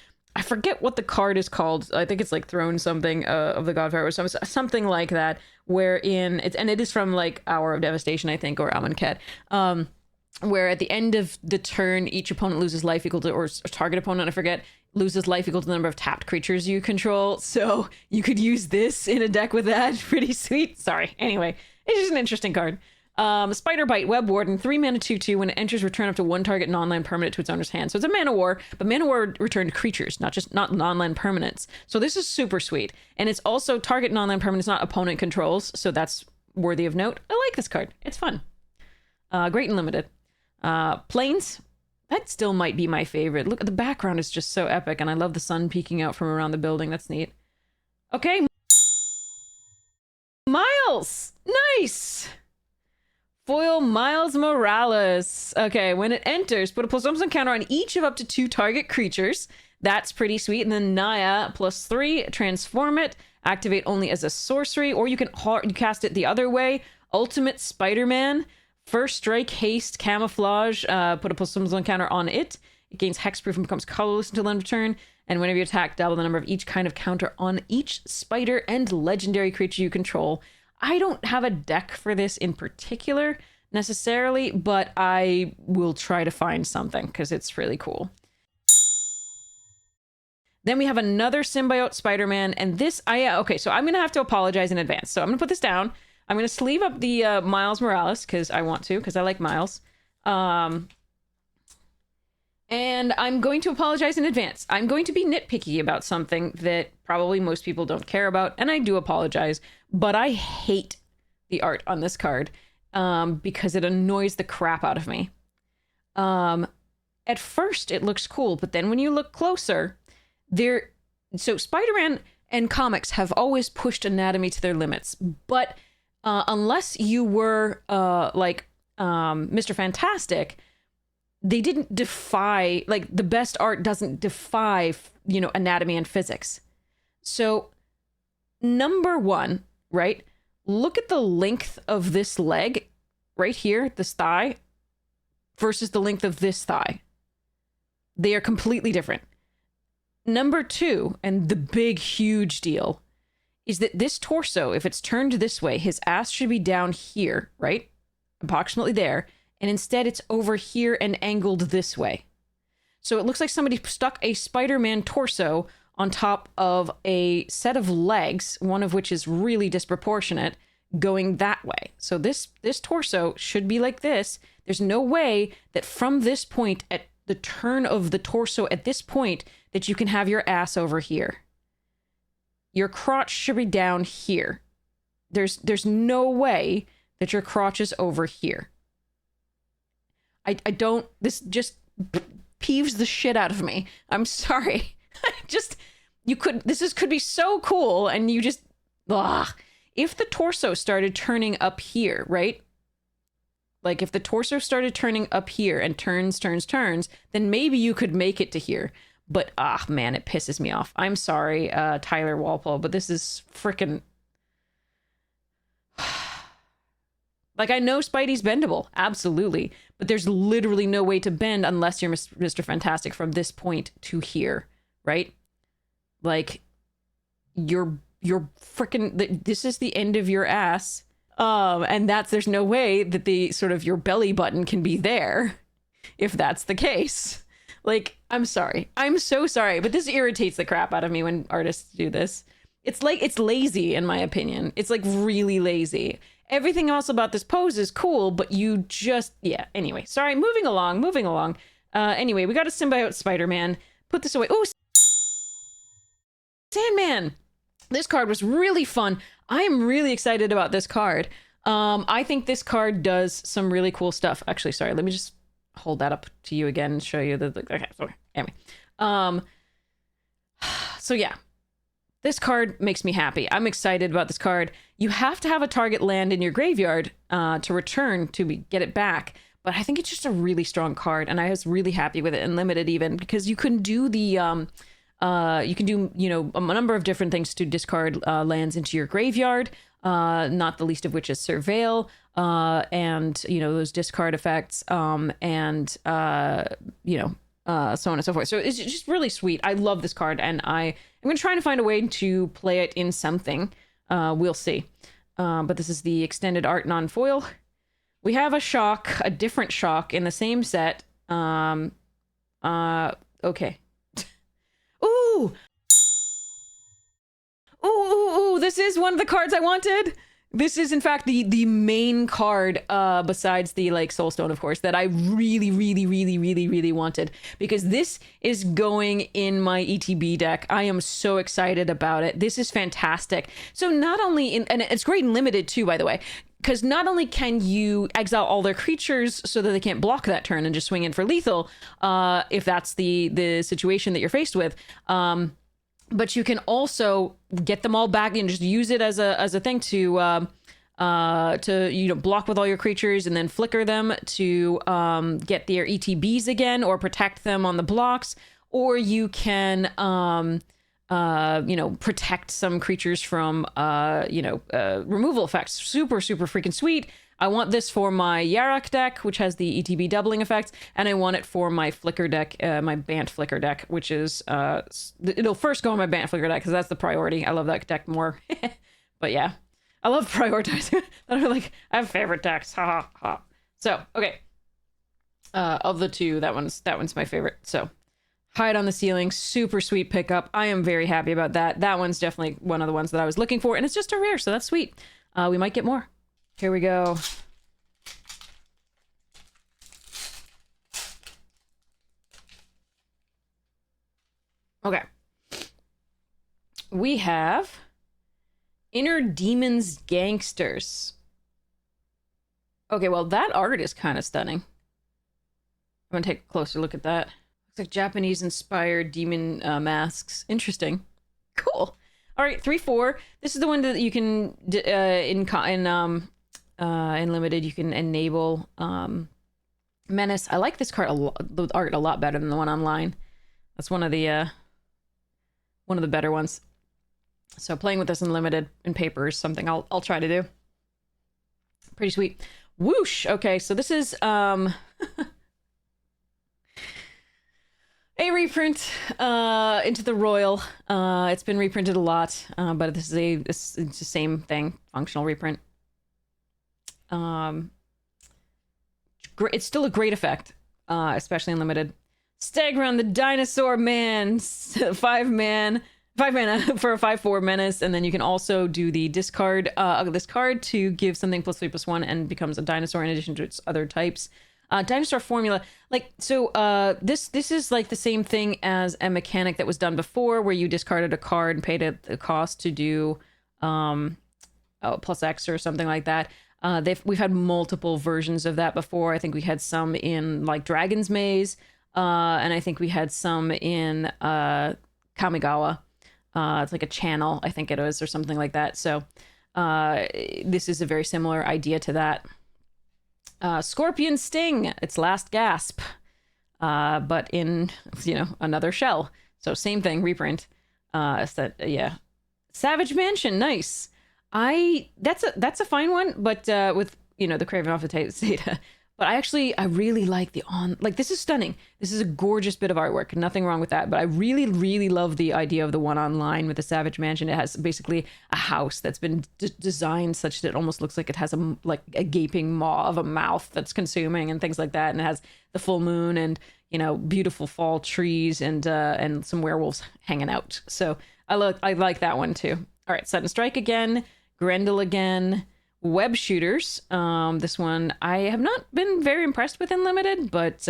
forget what the card is called. I think it's like Throne something of the Godfather or something like that. Wherein it is from like Hour of Devastation, I think, or Amonkhet. Where at the end of the turn, each opponent loses life equal to, or target opponent, I forget, loses life equal to the number of tapped creatures you control. So you could use this in a deck with that. Pretty sweet. Sorry. Anyway, it's just an interesting card. Spider Bite, Web Warden, 3 mana, 2/2. When it enters, return up to 1 target non-land permanent to its owner's hand. So it's a mana war, but mana war returned creatures, not non-land permanents. So this is super sweet. And it's also target non-land permanents, not opponent controls. So that's worthy of note. I like this card. It's fun. Great and limited. Plains. That still might be my favorite. Look, the background is just so epic, and I love the sun peeking out from around the building. That's neat. Okay. Miles! Nice! Foil Miles Morales. Okay, when it enters, put a +1 counter on each of up to 2 target creatures. That's pretty sweet. And then Naya, +3, transform it. Activate only as a sorcery, or you can cast it the other way. Ultimate Spider-Man. First strike, haste, camouflage, put a +1 counter on it. It gains hexproof and becomes colorless until end of turn. And whenever you attack, double the number of each kind of counter on each spider and legendary creature you control. I don't have a deck for this in particular necessarily, but I will try to find something because it's really cool. Then we have another Symbiote Spider-Man, and this, okay, so I'm going to have to apologize in advance. So I'm going to put this down. I'm going to sleeve up the Miles Morales because I want to, because I like Miles. And I'm going to apologize in advance. I'm going to be nitpicky about something that probably most people don't care about, and I do apologize, but I hate the art on this card because it annoys the crap out of me. at first it looks cool, but then when you look closer, so Spider-Man and comics have always pushed anatomy to their limits, but unless you were like Mr. Fantastic, they didn't defy, like, the best art doesn't defy, you know, anatomy and physics. So number one, right? Look at the length of this leg right here, this thigh, versus the length of this thigh. They are completely different. Number two, and the big, huge deal, is that this torso, if it's turned this way, his ass should be down here, right? Approximately there. And instead it's over here and angled this way. So it looks like somebody stuck a Spider-Man torso on top of a set of legs, one of which is really disproportionate, going that way. So this torso should be like this. There's no way that from this point, at the turn of the torso at this point, that you can have your ass over here. Your crotch should be down here. There's no way that your crotch is over here. I don't, this just peeves the shit out of me. I'm sorry. This could be so cool, and you just, ugh. If the torso started turning up here, right? Like if the torso started turning up here and turns, then maybe you could make it to here. But, man, it pisses me off. I'm sorry, Tyler Walpole, but this is freaking... Like, I know Spidey's bendable, absolutely, but there's literally no way to bend unless you're Mr. Fantastic from this point to here, right? Like, you're freaking, this is the end of your ass, and there's no way that the sort of your belly button can be there if that's the case. Like, I'm sorry. I'm so sorry, but this irritates the crap out of me when artists do this. It's like, it's lazy, in my opinion. It's like really lazy. Everything else about this pose is cool, but you just, yeah. Anyway, sorry, moving along. Anyway, we got a symbiote Spider-Man. Put this away. Oh, Sandman. This card was really fun. I am really excited about this card. I think this card does some really cool stuff. Actually, sorry, let me just hold that up to you again and show you the, okay, so anyway. So yeah. This card makes me happy. I'm excited about this card. You have to have a target land in your graveyard to return to get it back. But I think it's just a really strong card, and I was really happy with it in limited even because you can do the you can do, you know, a number of different things to discard lands into your graveyard. Not the least of which is Surveil, and you know those discard effects, and you know. So on and so forth. So it's just really sweet. I love this card, and I'm going to try to find a way to play it in something. We'll see. But this is the extended art non-foil. We have a different shock in the same set. Okay. Ooh! Ooh, this is one of the cards I wanted. This is, in fact, the main card, besides the, like, Soulstone, of course, that I really, really, really, really, really wanted. Because this is going in my ETB deck. I am so excited about it. This is fantastic. So not only, and it's great in limited, too, by the way. Because not only can you exile all their creatures so that they can't block that turn and just swing in for lethal, if that's the situation that you're faced with, but you can also get them all back and just use it as a thing to you know, block with all your creatures and then flicker them to get their ETBs again or protect them on the blocks. Or you can you know, protect some creatures from you know, removal effects. Super, super freaking sweet. I want this for my Yarok deck, which has the ETB doubling effects, and I want it for my Flicker deck, my Bant Flicker deck, which is, it'll first go on my Bant Flicker deck, because that's the priority. I love that deck more. But yeah, I love prioritizing. Like, I have favorite decks, ha ha ha. So, okay. Of the two, that one's my favorite, so. Hide on the Ceiling, super sweet pickup. I am very happy about that. That one's definitely one of the ones that I was looking for, and it's just a rare, so that's sweet. We might get more. Here we go. Okay. We have Inner Demons Gangsters. Okay, well, that art is kind of stunning. I'm gonna take a closer look at that. Looks like Japanese-inspired demon masks. Interesting. Cool. All right, 3/4. This is the one that you can in limited. You can enable menace. I like this card a lot. The art a lot better than the one online. That's one of the better ones. So playing with this in limited in paper is something I'll try to do. Pretty sweet. Whoosh. Okay, so this is a reprint into the Royal. It's been reprinted a lot, but this is it's the same thing, functional reprint. It's still a great effect, especially in limited. Stegron the Dinosaur Man, 5 mana for a 5/4 menace, and then you can also do the discard of this card to give something +3/+1 and becomes a dinosaur in addition to its other types. Dinosaur formula, this is like the same thing as a mechanic that was done before, where you discarded a card and paid a cost to do +X or something like that. We've had multiple versions of that before. I think we had some in like Dragon's Maze, and I think we had some in Kamigawa. It's like a channel, I think it is, or something like that. So this is a very similar idea to that. Scorpion Sting, its last gasp, but in another shell. So same thing, reprint. Yeah, Savage Mansion, nice. That's a fine one, but with the Craven off the Zeta. But I really like this is stunning. This is a gorgeous bit of artwork. Nothing wrong with that. But I really, really love the idea of the one online with the Savage Mansion. It has basically a house that's been designed such that it almost looks like it has a gaping maw of a mouth that's consuming and things like that. And it has the full moon and beautiful fall trees and some werewolves hanging out. So I like that one too. All right, Sudden Strike again, Grendel again. Web shooters. This one I have not been very impressed with in limited, but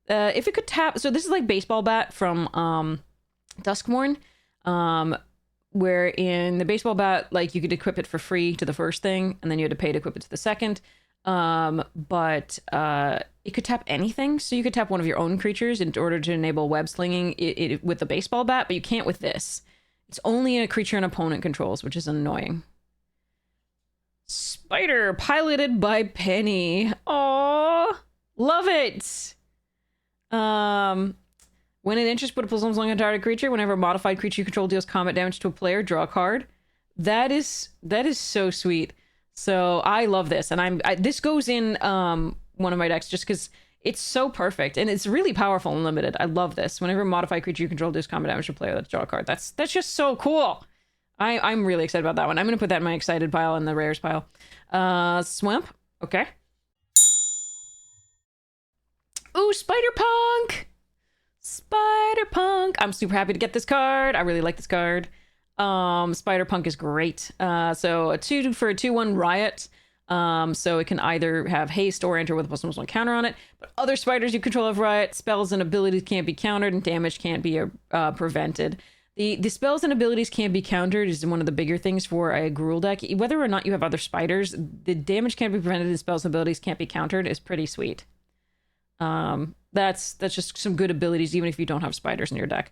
if it could tap, so this is like baseball bat from Duskmourn, where in the baseball bat, like you could equip it for free to the first thing, and then you had to pay to equip it to the second. But it could tap anything, so you could tap one of your own creatures in order to enable web slinging it with the baseball bat, but you can't with this. It's only a creature an opponent controls, which is annoying. Spider, piloted by Penny. Aww, love it. When an interest put a plus on a target creature, whenever a modified creature you control deals combat damage to a player, draw a card. That is so sweet. So I love this, and this goes in one of my decks just because it's so perfect and it's really powerful and limited. I love this. Whenever a modified creature you control deals combat damage to a player, let's draw a card. That's just so cool. I'm really excited about that one. I'm going to put that in my excited pile and the rares pile. Swamp. Okay. Ooh, Spider-Punk! Spider-Punk! I'm super happy to get this card. I really like this card. Spider-Punk is great. So a 2 for a 2/1 Riot. So it can either have haste or enter with a +1/+1 counter on it. But other spiders you control have Riot. Spells and abilities can't be countered, and damage can't be prevented. The spells and abilities can't be countered is one of the bigger things for a Gruul deck. Whether or not you have other spiders, the damage can't be prevented and spells and abilities can't be countered is pretty sweet. That's just some good abilities, even if you don't have spiders in your deck.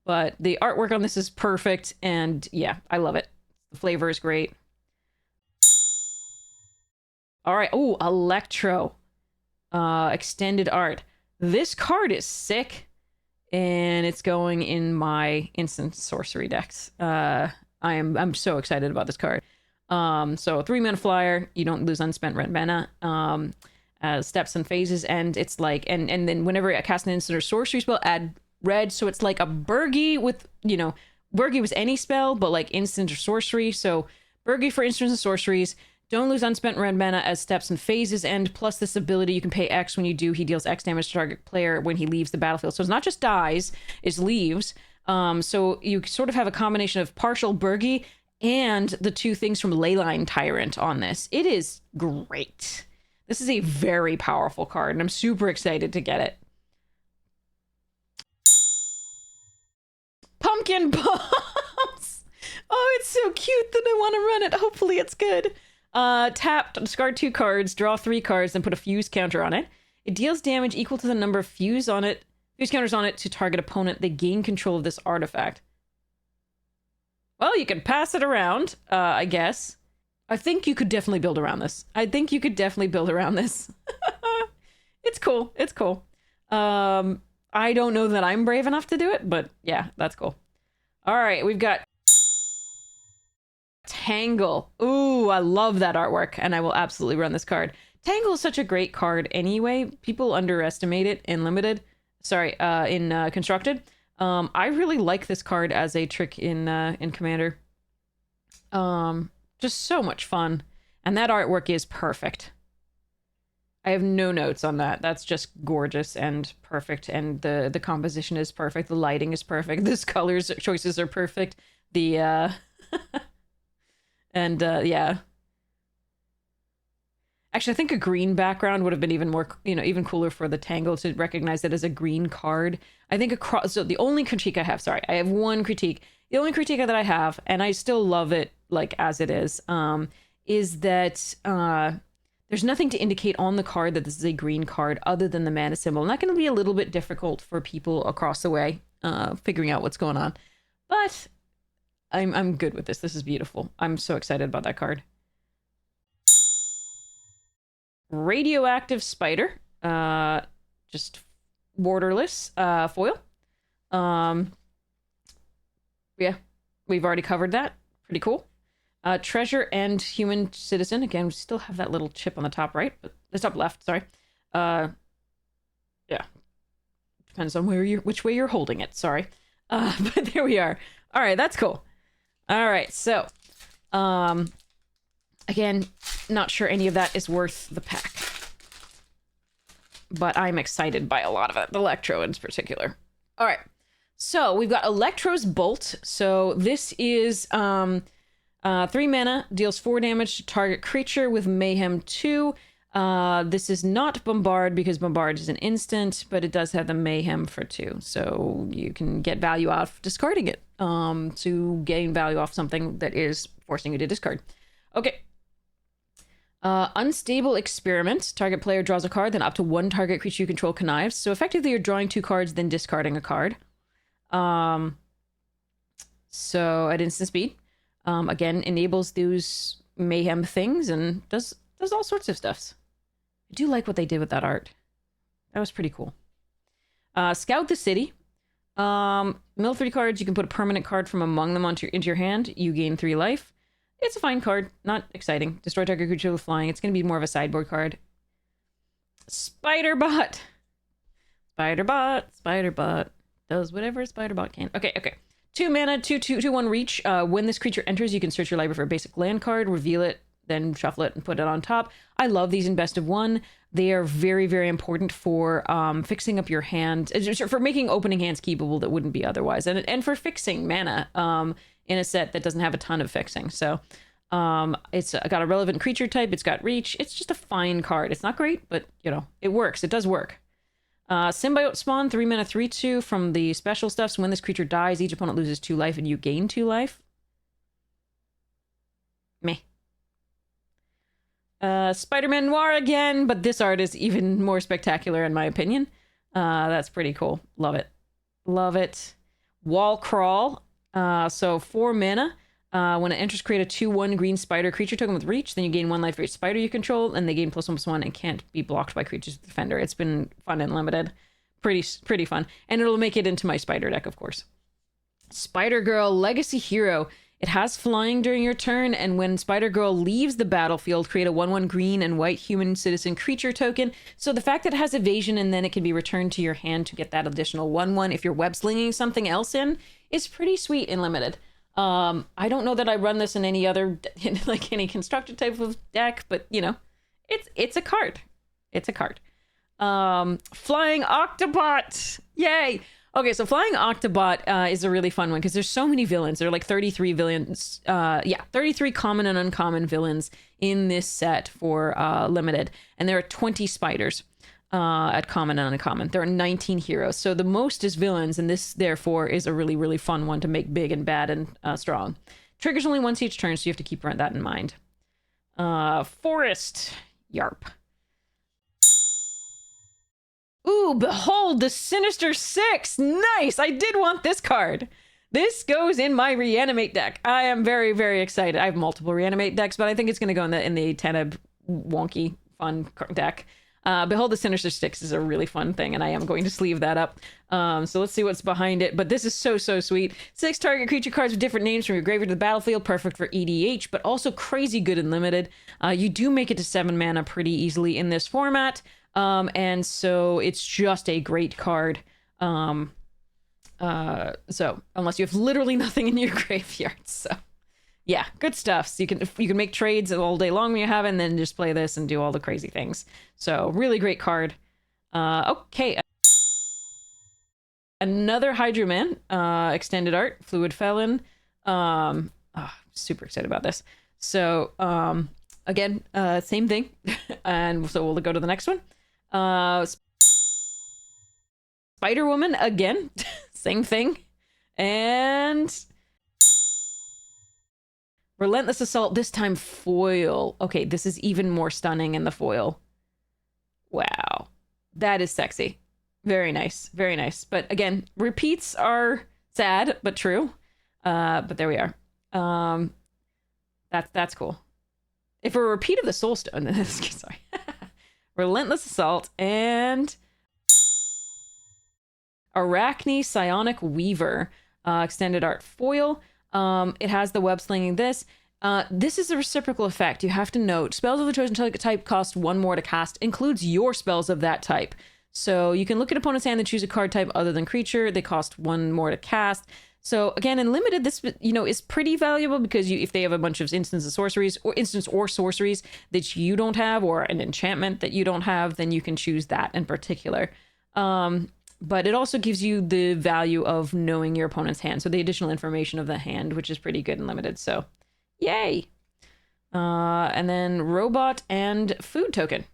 But the artwork on this is perfect, and yeah, I love it. The flavor is great. All right. Oh, Electro. Extended art. This card is sick. And it's going in my instant sorcery decks. I'm so excited about this card. So 3-mana flyer, you don't lose unspent red mana. As steps and phases, and it's like, and then whenever I cast an instant or sorcery spell, add red. So it's like a Burgie with, Burgie was any spell, but like instant or sorcery. So Burgie for instants and sorceries. Don't lose unspent red mana as steps and phases end, plus this ability you can pay X when you do. He deals X damage to target player when he leaves the battlefield. So it's not just dies, it's leaves. So you sort of have a combination of partial Burgie and the two things from Leyline Tyrant on this. It is great. This is a very powerful card, and I'm super excited to get it. Pumpkin Bombs! Oh, it's so cute that I want to run it. Hopefully it's good. Tap, discard 2 cards, draw 3 cards, then put a fuse counter on it. It deals damage equal to the number of fuse counters on it to target opponent. They gain control of this artifact. Well, you can pass it around, I guess. I think you could definitely build around this. It's cool. It's cool. I don't know that I'm brave enough to do it, but yeah, that's cool. All right, we've got Tangle. Ooh, I love that artwork, and I will absolutely run this card. Tangle is such a great card anyway. People underestimate it in Limited. Sorry, in Constructed. I really like this card as a trick in Commander. Just so much fun. And that artwork is perfect. I have no notes on that. That's just gorgeous and perfect. And the composition is perfect. The lighting is perfect. This colors choices are perfect. The, and, yeah. Actually, I think a green background would have been even more, even cooler for the Tangle to recognize it as a green card. I think so the only critique I have, I have one critique. The only critique that I have, and I still love it, like, as it is that, there's nothing to indicate on the card that this is a green card other than the mana symbol. And that's going to be a little bit difficult for people across the way, figuring out what's going on. But I'm good with this. This is beautiful. I'm so excited about that card. Radioactive Spider. Just borderless foil. Yeah, we've already covered that. Pretty cool. Treasure and Human Citizen. Again, we still have that little chip on the top right, but the top left, sorry. Yeah. Depends on which way you're holding it, sorry. But there we are. All right, that's cool. All right, so, again, not sure any of that is worth the pack. But I'm excited by a lot of it, the Electro in particular. All right, so we've got Electro's Bolt. So this is, 3 mana, deals 4 damage to target creature with Mayhem 2. This is not Bombard because Bombard is an instant, but it does have the Mayhem for 2. So you can get value out of discarding it to gain value off something that is forcing you to discard. Okay. Unstable Experiment. Target player draws a card, then up to 1 target creature you control connives. So effectively you're drawing 2 cards, then discarding a card. So at instant speed. Again, enables those mayhem things and does all sorts of stuffs. I do like what they did with that art. That was pretty cool. Scout the City. Mill 3 cards. You can put a permanent card from among them into your hand. You gain 3 life. It's a fine card. Not exciting. Destroy target creature with flying. It's going to be more of a sideboard card. Spiderbot. Spiderbot. Does whatever a Spiderbot can. Okay. 2 mana, 2/1 reach. When this creature enters, you can search your library for a basic land card, reveal it, then shuffle it and put it on top. I love these in Best of 1. They are very, very important for fixing up your hand, for making opening hands keepable that wouldn't be otherwise, and for fixing mana in a set that doesn't have a ton of fixing. So it's got a relevant creature type. It's got reach. It's just a fine card. It's not great, but it works. It does work. Symbiote Spawn, 3 mana, 3/2 from the special stuff. So when this creature dies, each opponent loses 2 life and you gain 2 life. Meh. Spider-Man Noir again, but this art is even more spectacular in my opinion. That's pretty cool. Love it. Love it. Wall Crawl. So 4 mana. When it enters, create a 2/1 green spider creature token with reach. Then you gain 1 life for each spider you control, and they gain +1/+1 and can't be blocked by creatures with Defender. It's been fun and limited. Pretty fun. And it'll make it into my spider deck, of course. Spider-Girl Legacy Hero. It has flying during your turn, and when Spider-Girl leaves the battlefield, create a 1/1 green and white human citizen creature token. So the fact that it has evasion and then it can be returned to your hand to get that additional 1/1 if you're web slinging something else in is pretty sweet and limited. I don't know that I run this in any other, like any constructed type of deck, but it's a card. It's a card. Flying Octobot. Yay. Okay, so Flying Octobot is a really fun one because there's so many villains. There are like 33 villains. 33 common and uncommon villains in this set for limited. And there are 20 spiders at common and uncommon. There are 19 heroes. So the most is villains, and this, therefore, is a really, really fun one to make big and bad and strong. Triggers only once each turn, so you have to keep that in mind. Forest. Yarp. Ooh, behold the Sinister Six. Nice. I did want this card. This goes in my reanimate deck. I am very, very excited. I have multiple reanimate decks, but I think it's going to go in the Teneb wonky fun deck. Behold the Sinister Six is a really fun thing, and I am going to sleeve that up. So let's see what's behind it. But this is so, so sweet. 6 target creature cards with different names from your graveyard to the battlefield. Perfect for EDH, but also crazy good and limited. You do make it to 7 mana pretty easily in this format. And so it's just a great card. So unless you have literally nothing in your graveyard. So yeah, good stuff. So you can make trades all day long when you have it, and then just play this and do all the crazy things. So really great card. Okay. Another Hydro Man, extended art, Fluid Felon. Super excited about this. So, again, same thing. And so we'll go to the next one. Spider Woman, again, same thing. And Relentless Assault, this time foil. Okay, this is even more stunning in the foil. Wow. That is sexy. Very nice. Very nice. But again, repeats are sad, but true. But there we are. That's cool. If a repeat of the Soulstone, then sorry. Relentless Assault and Arachne Psionic Weaver, extended art foil. It has the web slinging this. This is a reciprocal effect. You have to note, spells of the chosen type cost 1 more to cast, includes your spells of that type. So you can look at opponent's hand and choose a card type other than creature. They cost 1 more to cast. So again, in limited, this is pretty valuable because if they have a bunch of instants of sorceries or sorceries that you don't have, or an enchantment that you don't have, then you can choose that in particular. But it also gives you the value of knowing your opponent's hand. So the additional information of the hand, which is pretty good and limited. So yay. And then robot and food token.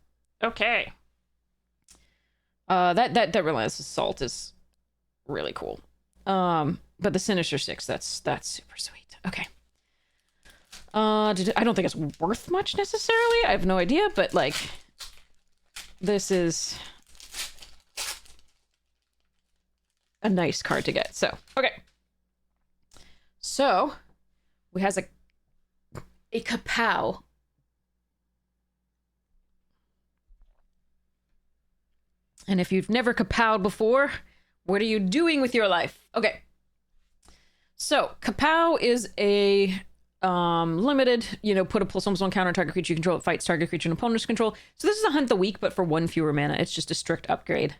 Okay. That Relentless Assault is really cool. But the Sinister Six, that's super sweet. Okay. I don't think it's worth much necessarily. I have no idea, but like, this is a nice card to get. So, okay. So, we has a kapow. And if you've never kapowed before, what are you doing with your life? Okay. So, kapow is a limited, put a +1/+1 counter on target creature you control. It fights target creature and opponent's control. So this is a hunt the weak, but for 1 fewer mana. It's just a strict upgrade.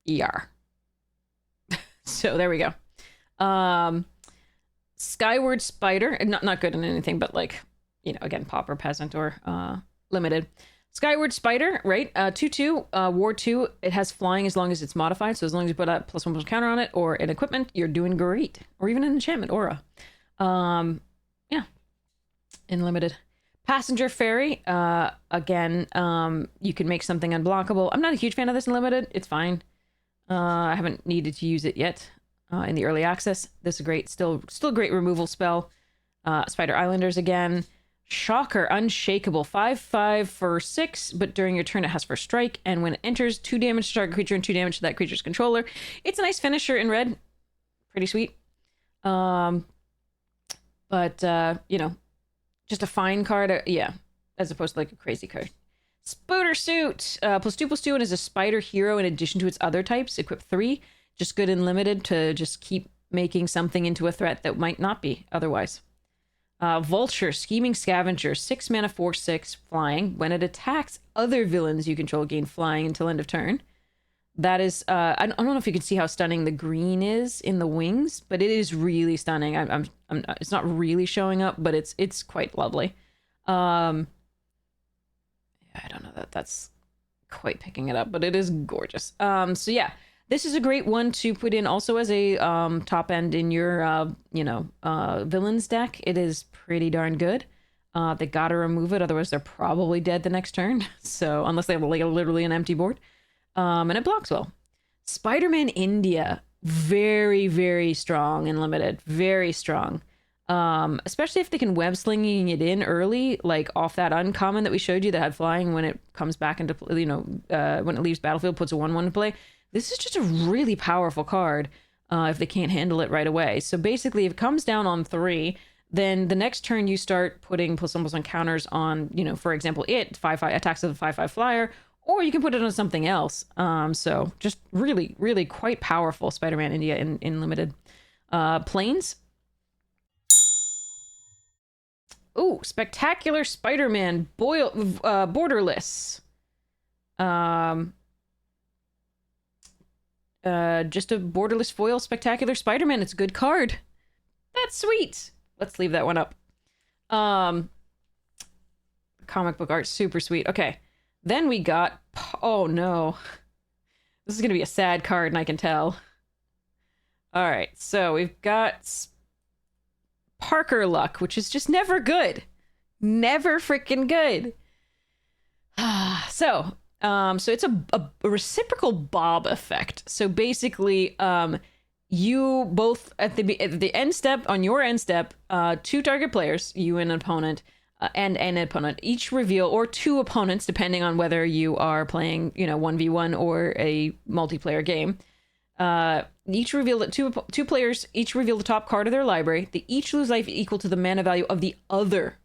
Yeah. So there we go. Skyward Spider, not good in anything, but like, again, pauper, peasant, or limited. Skyward Spider, right? 2/2, War 2. It has flying as long as it's modified. So as long as you put a +1/+1 counter on it or an equipment, you're doing great. Or even an enchantment, aura. Yeah. In limited. Passenger Ferry, again, you can make something unblockable. I'm not a huge fan of this in limited. It's fine. I haven't needed to use it yet in the early access. This is great. Still great removal spell. Spider Islanders again. Shocker, Unshakable, 5/5 for 6, but during your turn it has first strike, and when it enters, 2 damage to target creature and 2 damage to that creature's controller. It's a nice finisher in red. Pretty sweet. But, just a fine card, yeah, as opposed to like a crazy card. Spooder Suit, +2/+2, and is a spider hero in addition to its other types, equip 3. Just good and limited to just keep making something into a threat that might not be otherwise. Vulture, Scheming Scavenger, 6 mana, 4/6, flying. When it attacks other villains you control, gain flying until end of turn. That is, I don't know if you can see how stunning the green is in the wings, but it is really stunning. It's not really showing up, but it's quite lovely. I don't know that's quite picking it up, but it is gorgeous. So yeah. This is a great one to put in also as a top end in your, villains deck. It is pretty darn good. They gotta remove it, otherwise they're probably dead the next turn. So, unless they have like literally an empty board. And it blocks well. Spider-Man India, very, very strong and limited. Very strong. Especially if they can web slinging it in early, like off that uncommon that we showed you that had flying when it comes back into, you know, when it leaves battlefield, puts a 1/1 in play. This is just a really powerful card if they can't handle it right away. So basically, if it comes down on 3, then the next turn you start putting +1/+1 counters on, you know, for example, it 5/5 attacks of a 5/5 flyer, or you can put it on something else. So just really, really quite powerful Spider-Man India in limited. Planes. Ooh, Spectacular Spider-Man borderless. Just a borderless foil Spectacular Spider-Man. It's a good card. That's sweet. Let's leave that one up. Comic book art, super sweet. Okay. Then we got... Oh, no. This is going to be a sad card, and I can tell. All right. So we've got Parker Luck, which is just never good. Never freaking good. So it's a reciprocal Bob effect. So basically, you both at the end step, on your end step, 2 target players, you and an opponent, and an opponent, each reveal, or 2 opponents, depending on whether you are playing, you know, 1v1 or a multiplayer game. Each reveal that two players each reveal the top card of their library. They each lose life equal to the mana value of the other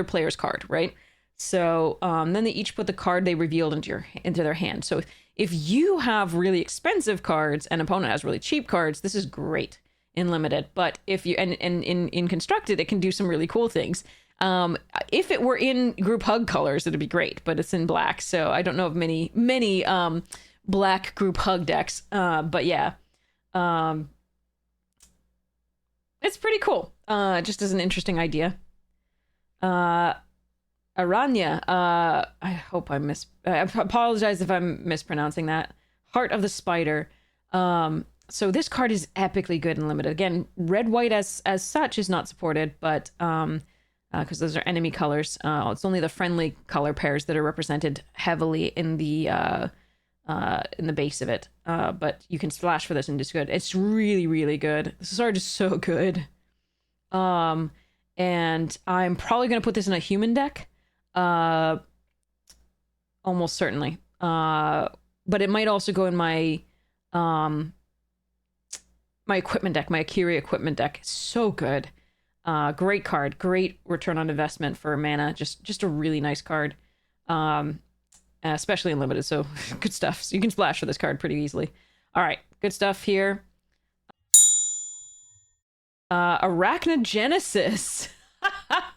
player's card, right? So then they each put the card they revealed into their hand. So if you have really expensive cards and opponent has really cheap cards, this is great in limited. But if you and in constructed, it can do some really cool things. If it were in group hug colors, it'd be great, but it's in black, so I don't know of many black group hug decks. But yeah, it's pretty cool. Just as an interesting idea. Aranya, I hope I apologize if I'm mispronouncing that. Heart of the Spider. So this card is epically good and limited. Again, red-white as such is not supported, but because those are enemy colors. It's only the friendly color pairs that are represented heavily in the base of it. But you can splash for this and it's good. It's really, really good. This card is so good. And I'm probably going to put this in a human deck. Almost certainly. But it might also go in my my equipment deck, my Akiri equipment deck. It's so good. Great card. Great return on investment for mana. Just a really nice card. Especially in limited, so good stuff. So you can splash for this card pretty easily. All right, good stuff here. Arachnogenesis.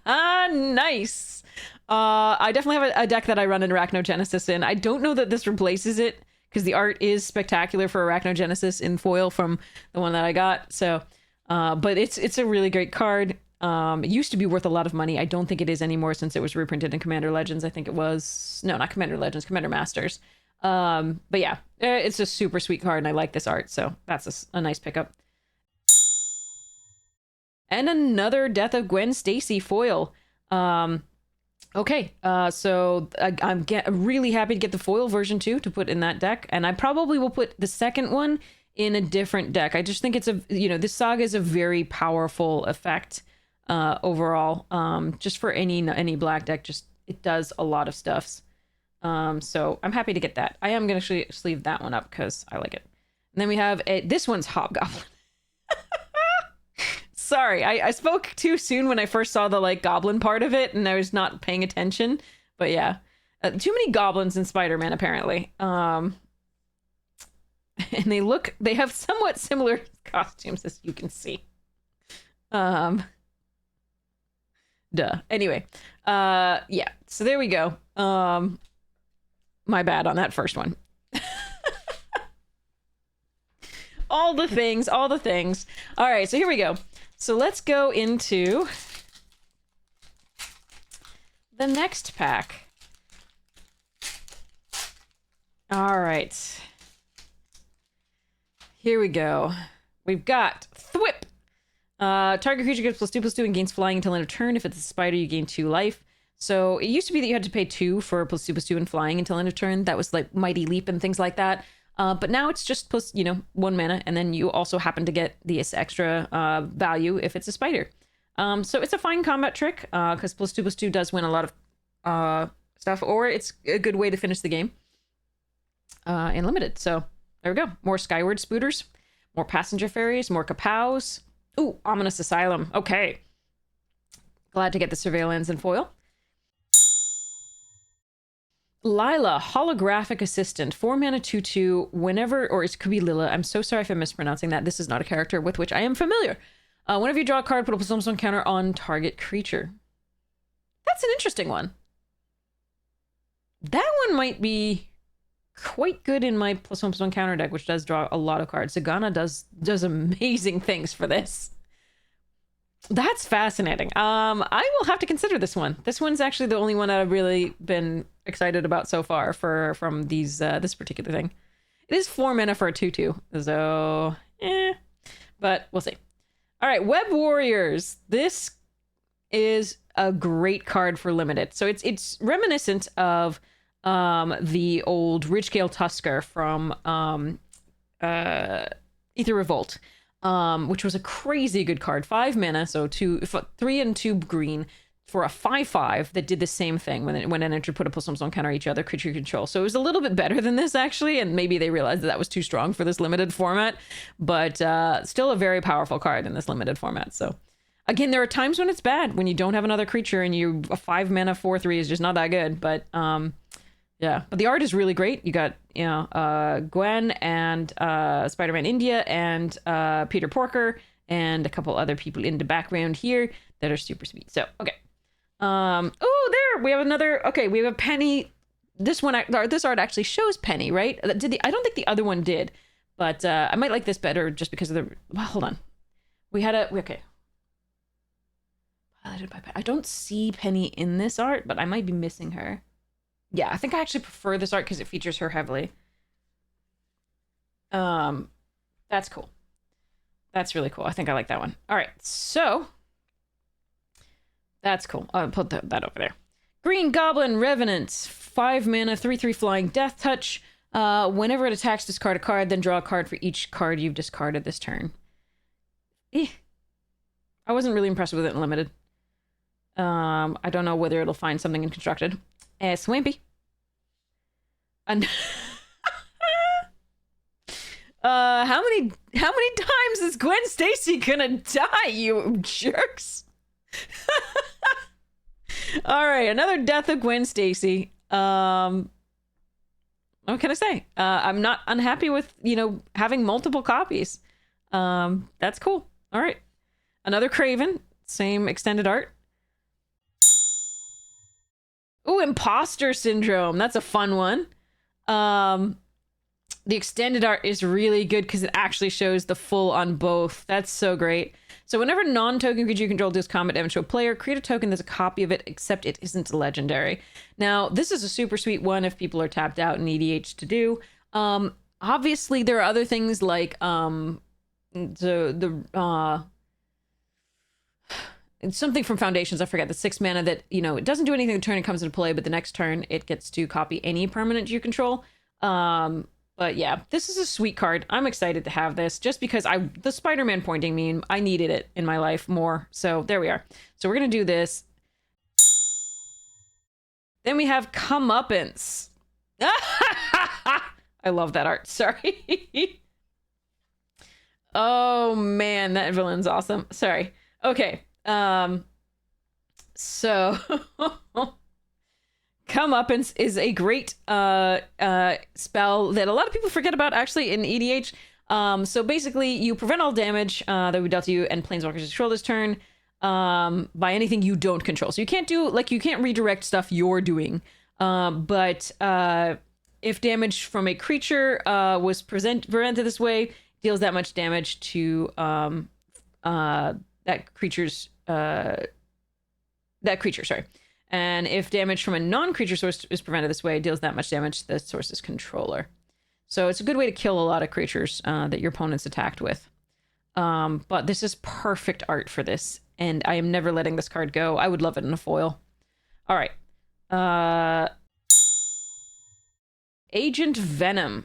Nice. I definitely have a deck that I run an Arachnogenesis in. I don't know that this replaces it, because the art is spectacular for Arachnogenesis in foil from the one that I got. So, but it's a really great card. It used to be worth a lot of money. I don't think it is anymore since it was reprinted in Commander Legends. I think it was... No, not Commander Legends, Commander Masters. But yeah, it's a super sweet card, and I like this art, so that's a nice pickup. And another Death of Gwen Stacy foil. Okay, so I'm really happy to get the foil version too, to put in that deck, and I probably will put the second one in a different deck. I just think it's this saga is a very powerful effect overall. Just for any black deck, it does a lot of stuffs. So I'm happy to get that. I am going to sleeve that one up because I like it. And then we have this one's Hobgoblin. Sorry, I spoke too soon when I first saw the goblin part of it, and I was not paying attention. But yeah, too many goblins in Spider-Man apparently. And they have somewhat similar costumes, as you can see. Duh. Anyway, yeah. So there we go. My bad on that first one. All the things. All right, so here we go. So let's go into the next pack. All right. Here we go. We've got Thwip. Target creature gets +2/+2 and gains flying until end of turn. If it's a spider, you gain 2 life. So it used to be that you had to pay 2 for +2/+2 and flying until end of turn. That was like Mighty Leap and things like that. But now it's just plus, 1 mana, and then you also happen to get this extra value if it's a spider. So it's a fine combat trick, because +2/+2 does win a lot of stuff, or it's a good way to finish the game in limited. So there we go. More Skyward Spooters, more Passenger Fairies, more Kapows. Ooh, Ominous Asylum. Okay. Glad to get the Surveillance and foil. Lila, Holographic Assistant, 4 mana 2/2, whenever, or it could be Lila. I'm so sorry if I'm mispronouncing that. This is not a character with which I am familiar. Whenever you draw a card, put a +1/+1 counter on target creature. That's an interesting one. That one might be quite good in my +1/+1 counter deck, which does draw a lot of cards. Sagana does amazing things for this. That's fascinating. I will have to consider this one. This one's actually the only one that I've really been excited about so far from these this particular thing. It is 4 mana for a 2/2, so but we'll see. All right, Web Warriors. This is a great card for limited. So it's reminiscent of the old Ridgecale Tusker from Ether Revolt. Which was a crazy good card. 5 mana, so 3 and 2 green for a 5/5 that did the same thing when an entry put a +1/+1 counter each other creature control. So it was a little bit better than this, actually, and maybe they realized that was too strong for this limited format, but still a very powerful card in this limited format. So again, there are times when it's bad, when you don't have another creature and a 5 mana 4/3 is just not that good, but yeah, but the art is really great. You got, Gwen and Spider-Man India and Peter Porker and a couple other people in the background here that are super sweet. So, okay. Oh, there we have another. Okay, we have a Penny. This art actually shows Penny, right? I don't think the other one did, but I might like this better just because of the. Well, hold on. Okay. Highlighted by Penny. I don't see Penny in this art, but I might be missing her. Yeah, I think I actually prefer this art because it features her heavily. That's cool. That's really cool. I think I like that one. All right, so that's cool. I'll put that over there. Green Goblin Revenant, 5 mana, 3/3 flying, Death Touch. Whenever it attacks, discard a card, then draw a card for each card you've discarded this turn. I wasn't really impressed with it in limited. I don't know whether it'll find something in constructed. Swampy. And how many times is Gwen Stacy gonna die, you jerks? All right, another death of Gwen Stacy. What can I say? I'm not unhappy with, having multiple copies. That's cool. All right. Another Craven, same extended art. Ooh, Imposter Syndrome. That's a fun one. The extended art is really good because it actually shows the full on both. That's so great. So whenever non-token creature you control deals combat damage to a player, create a token that's a copy of it, except it isn't legendary. Now, this is a super sweet one if people are tapped out and EDH to do. Obviously, there are other things like something from Foundations, I forget, the 6 mana that, it doesn't do anything the turn it comes into play, but the next turn it gets to copy any permanent you control. But yeah, this is a sweet card. I'm excited to have this just because the Spider-Man pointing meme, I needed it in my life more. So there we are. So we're going to do this. Then we have Comeuppance. I love that art. Sorry. Oh man, that villain's awesome. Sorry. Okay. So Comeuppance is a great spell that a lot of people forget about actually in EDH. So basically you prevent all damage that we dealt to you and planeswalkers control this turn by anything you don't control. So you can't redirect stuff you're doing. But if damage from a creature was prevented this way, deals that much damage to that creature, sorry. And if damage from a non-creature source is prevented this way, it deals that much damage to the source's controller. So it's a good way to kill a lot of creatures that your opponent's attacked with. But this is perfect art for this, and I am never letting this card go. I would love it in a foil. All right. Agent Venom.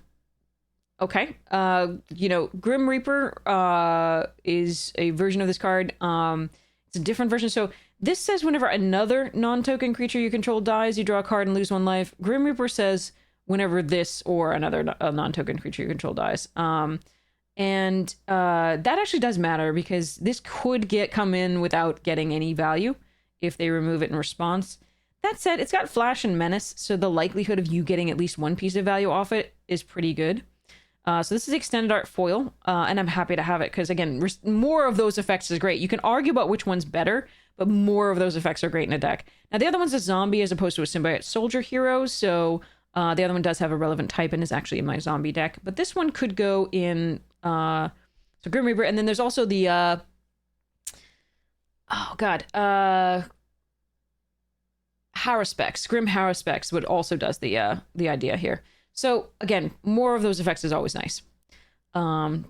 Okay. You know, Grim Reaper is a version of this card. It's a different version. So this says whenever another non-token creature you control dies, you draw a card and lose 1 life. Grim Reaper says whenever this or another non-token creature you control dies. And that actually does matter because this could come in without getting any value if they remove it in response. That said, it's got Flash and Menace, so the likelihood of you getting at least 1 piece of value off it is pretty good. So this is extended art foil, and I'm happy to have it because, again, more of those effects is great. You can argue about which one's better, but more of those effects are great in a deck. Now, the other one's a zombie as opposed to a symbiote soldier hero, so the other one does have a relevant type and is actually in my zombie deck. But this one could go in so Grim Reaper, and then there's also the Haruspex. Grim Haruspex would also does the idea here. So again, more of those effects is always nice.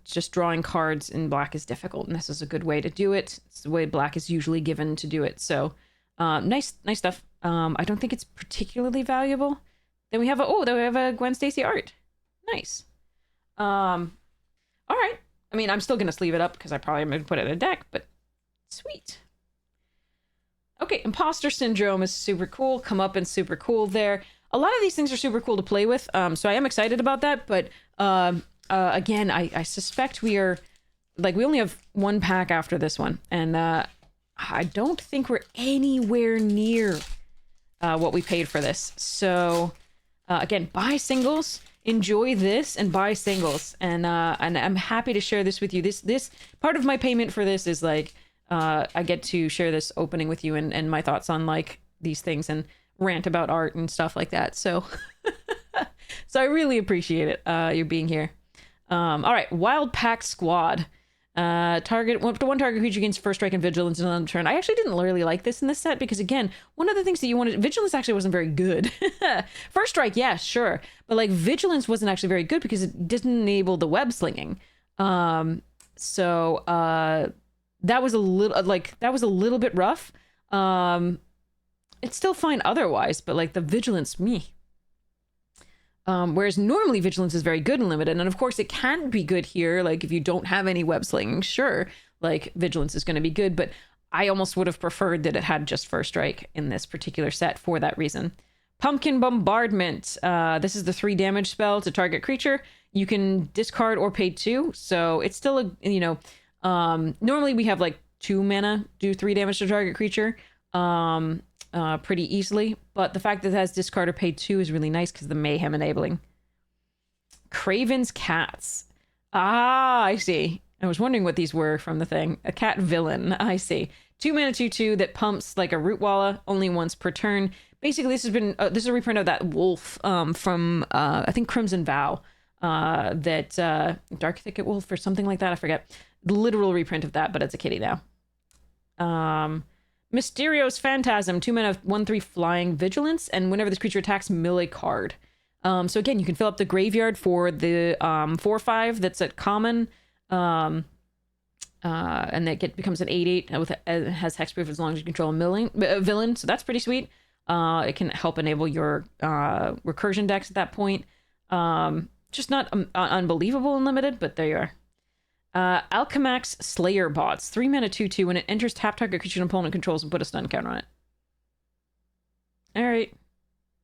Just drawing cards in black is difficult, and this is a good way to do it. It's the way black is usually given to do it. So nice stuff. I don't think it's particularly valuable. Then we have a Gwen Stacy art. Nice. All right. I mean, I'm still gonna sleeve it up because I probably am gonna put it in a deck, but sweet. Okay, Imposter Syndrome is super cool. Come up and super cool there. A lot of these things are super cool to play with, so I am excited about that. But again, I suspect we only have 1 pack after this one, and I don't think we're anywhere near what we paid for this. So again, buy singles, enjoy this, and buy singles, and I'm happy to share this with you. This part of my payment for this is like I get to share this opening with you and my thoughts on like these things and rant about art and stuff like that. So so I really appreciate it, you being here. All right, Wild Pack Squad. Target one target creature gains first strike and vigilance in another turn. I actually didn't really like this in this set because, again, one of the things that you wanted, vigilance actually wasn't very good. First strike, yeah, sure, but like vigilance wasn't actually very good because it didn't enable the web slinging. So that was a little bit rough. It's still fine otherwise, but like the vigilance, me. Whereas normally vigilance is very good and limited, and of course it can be good here. Like if you don't have any web slinging, sure, like vigilance is going to be good, but I almost would have preferred that it had just first strike in this particular set for that reason. Pumpkin Bombardment. This is the 3 damage spell to target creature. You can discard or pay 2, so it's still normally we have like 2 mana do 3 damage to target creature. Pretty easily, but the fact that it has discard or pay 2 is really nice because the mayhem enabling. Craven's Cats. Ah, I see. I was wondering what these were from the thing. A cat villain. I see. 2 mana 2/2 that pumps like a root walla only once per turn. Basically, this is a reprint of that wolf from I think Crimson Vow. That Dark Thicket Wolf or something like that. I forget. The literal reprint of that, but it's a kitty now. Mysterio's Phantasm, 2 mana 1/3 flying vigilance, and whenever this creature attacks, mill a card. So again, you can fill up the graveyard for the 4/5 that's at common, and that becomes an 8/8 with it has hexproof as long as you control a villain. So that's pretty sweet. It can help enable your recursion decks at that point. Just not unbelievable and limited, but there you are. Alchemax Slayer Bots, 3 mana 2/2. When it enters, tap target creature an opponent controls and put a stun counter on it. All right.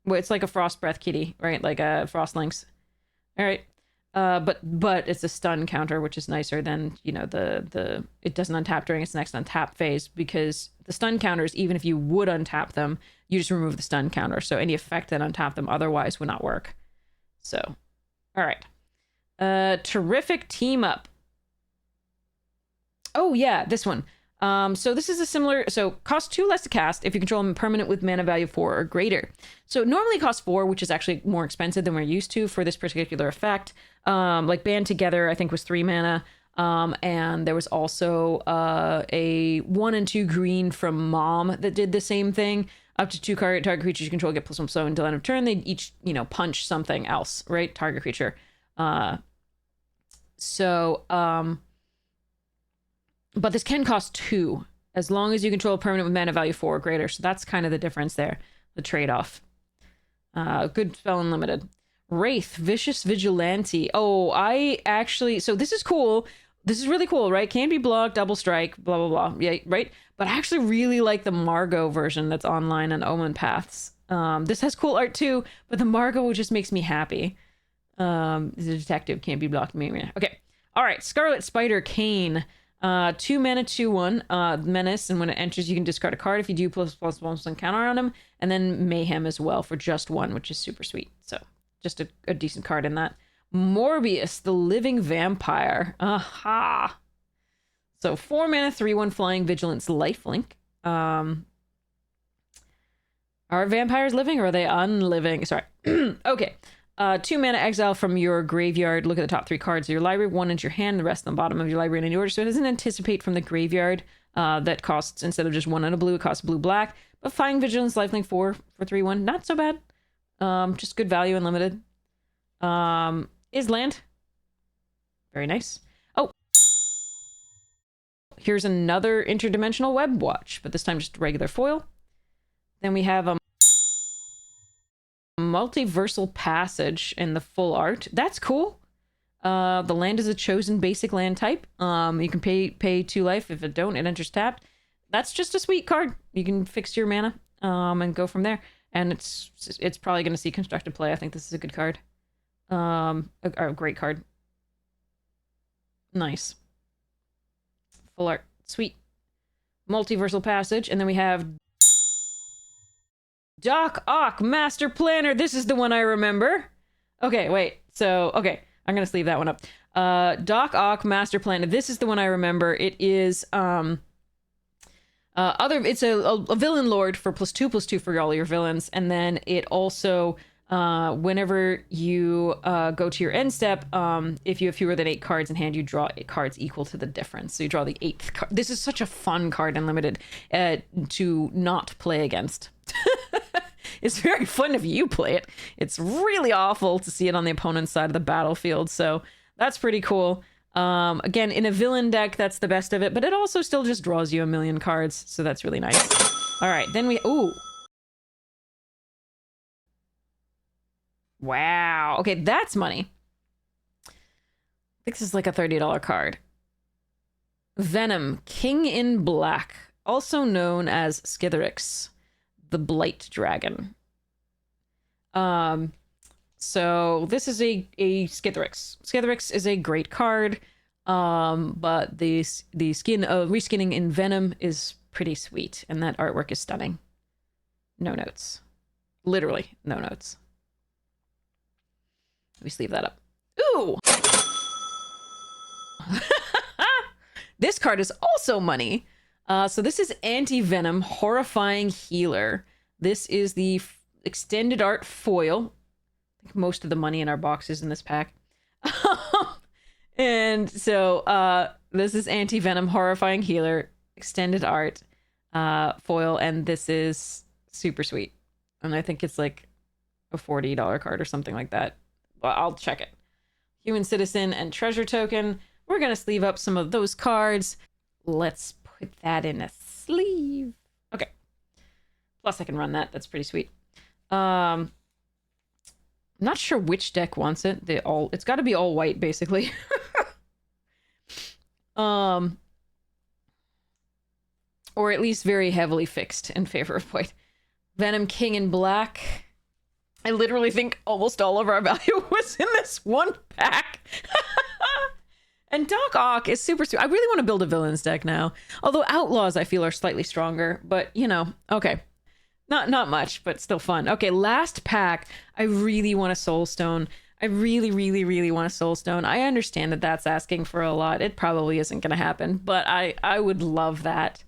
Well, it's like a Frost Breath kitty, right? Like a Frost Lynx. All right. But it's a stun counter, which is nicer than, the it doesn't untap during its next untap phase, because the stun counters, even if you would untap them, you just remove the stun counter. So any effect that untap them otherwise would not work. So, all right. Terrific Team Up. Oh yeah, this one. So this is a similar, so costs 2 less to cast if you control them permanent with mana value 4 or greater. So it normally costs 4, which is actually more expensive than we're used to for this particular effect. Like Band Together, I think was 3 mana. And there was also a 1 and 2 green from Mom that did the same thing. Up to 2 target creatures you control get +1/+1 until end of turn. They each, punch something else, right? Target creature. But this can cost 2, as long as you control a permanent with mana value 4 or greater. So that's kind of the difference there, the trade-off. Good spell unlimited. Wraith, Vicious Vigilante. Oh, I actually... So this is cool. This is really cool, right? Can be blocked, double strike, blah, blah, blah. Yeah, right? But I actually really like the Margot version that's online on Omen Paths. This has cool art too, but the Margot just makes me happy. The detective can't be blocked. Okay. All right. Scarlet Spider Cane. 2 mana, 2/1. Menace, and when it enters, you can discard a card. If you do, +++1 counter on him. And then Mayhem as well for just 1, which is super sweet. So just a decent card in that. Morbius, the Living Vampire. Aha. So 4 mana, 3/1 flying, vigilance, lifelink. Are vampires living or are they unliving? Sorry. Okay. 2 mana, exile from your graveyard. Look at the top 3 cards of your library. 1 into your hand, the rest on the bottom of your library in any order. So it doesn't anticipate from the graveyard. That costs, instead of just 1 and a blue, it costs blue black. But flying, vigilance, lifelink 4 for 3/1. Not so bad. Just good value and limited. Is land. Very nice. Oh. Here's another interdimensional web watch, but this time just regular foil. Then we have a multiversal passage in the full art. That's cool. The land is a chosen basic land type. You can pay 2 life. If it don't, it enters tapped. That's just a sweet card. You can fix your mana and go from there. And it's probably going to see constructed play. I think this is a good card. A great card. Nice. Full art. Sweet. Multiversal passage. And then we have Doc Ock Master Planner. This is the one I remember. Okay, wait. So, okay. I'm going to leave that one up. Doc Ock Master Planner. This is the one I remember. It is, it's a villain lord for +2/+2 for all your villains. And then it also, whenever you go to your end step, if you have fewer than 8 cards in hand, you draw 8 cards equal to the difference. So you draw the 8th card. This is such a fun card in Limited to not play against. It's very fun if you play it. It's really awful to see it on the opponent's side of the battlefield. So that's pretty cool. Again, in a villain deck, that's the best of it, but it also still just draws you a million cards. So that's really nice. All right, then we... Ooh. Wow. Okay, that's money. I think this is like a $30 card. Venom, King in Black, also known as Skitherix, the Blight Dragon. So this is a Skitherix. Skitherix is a great card, but the reskinning in Venom is pretty sweet, and that artwork is stunning. No notes. Literally, no notes. Let me sleeve that up. Ooh! This card is also money. So this is Anti-Venom, Horrifying Healer. This is the extended art foil. I think most of the money in our box is in this pack. And so this is Anti-Venom, Horrifying Healer, extended art foil, and this is super sweet. And I think it's like a $40 card or something like that. Well, I'll check it. Human Citizen and Treasure Token. We're going to sleeve up some of those cards. Let's put that in a sleeve. Okay. Plus I can run that. That's pretty sweet. I'm not sure which deck wants it. It's got to be all white, basically. Or at least very heavily fixed in favor of white. Venom, King in Black. I literally think almost all of our value was in this one pack. And Doc Ock is super sweet. I really want to build a villains deck now. Although Outlaws, I feel, are slightly stronger. But, you know, okay. Not much, but still fun. Okay, last pack. I really want a Soulstone. I really, really, really want a Soulstone. I understand that that's asking for a lot. It probably isn't going to happen. But I would love that.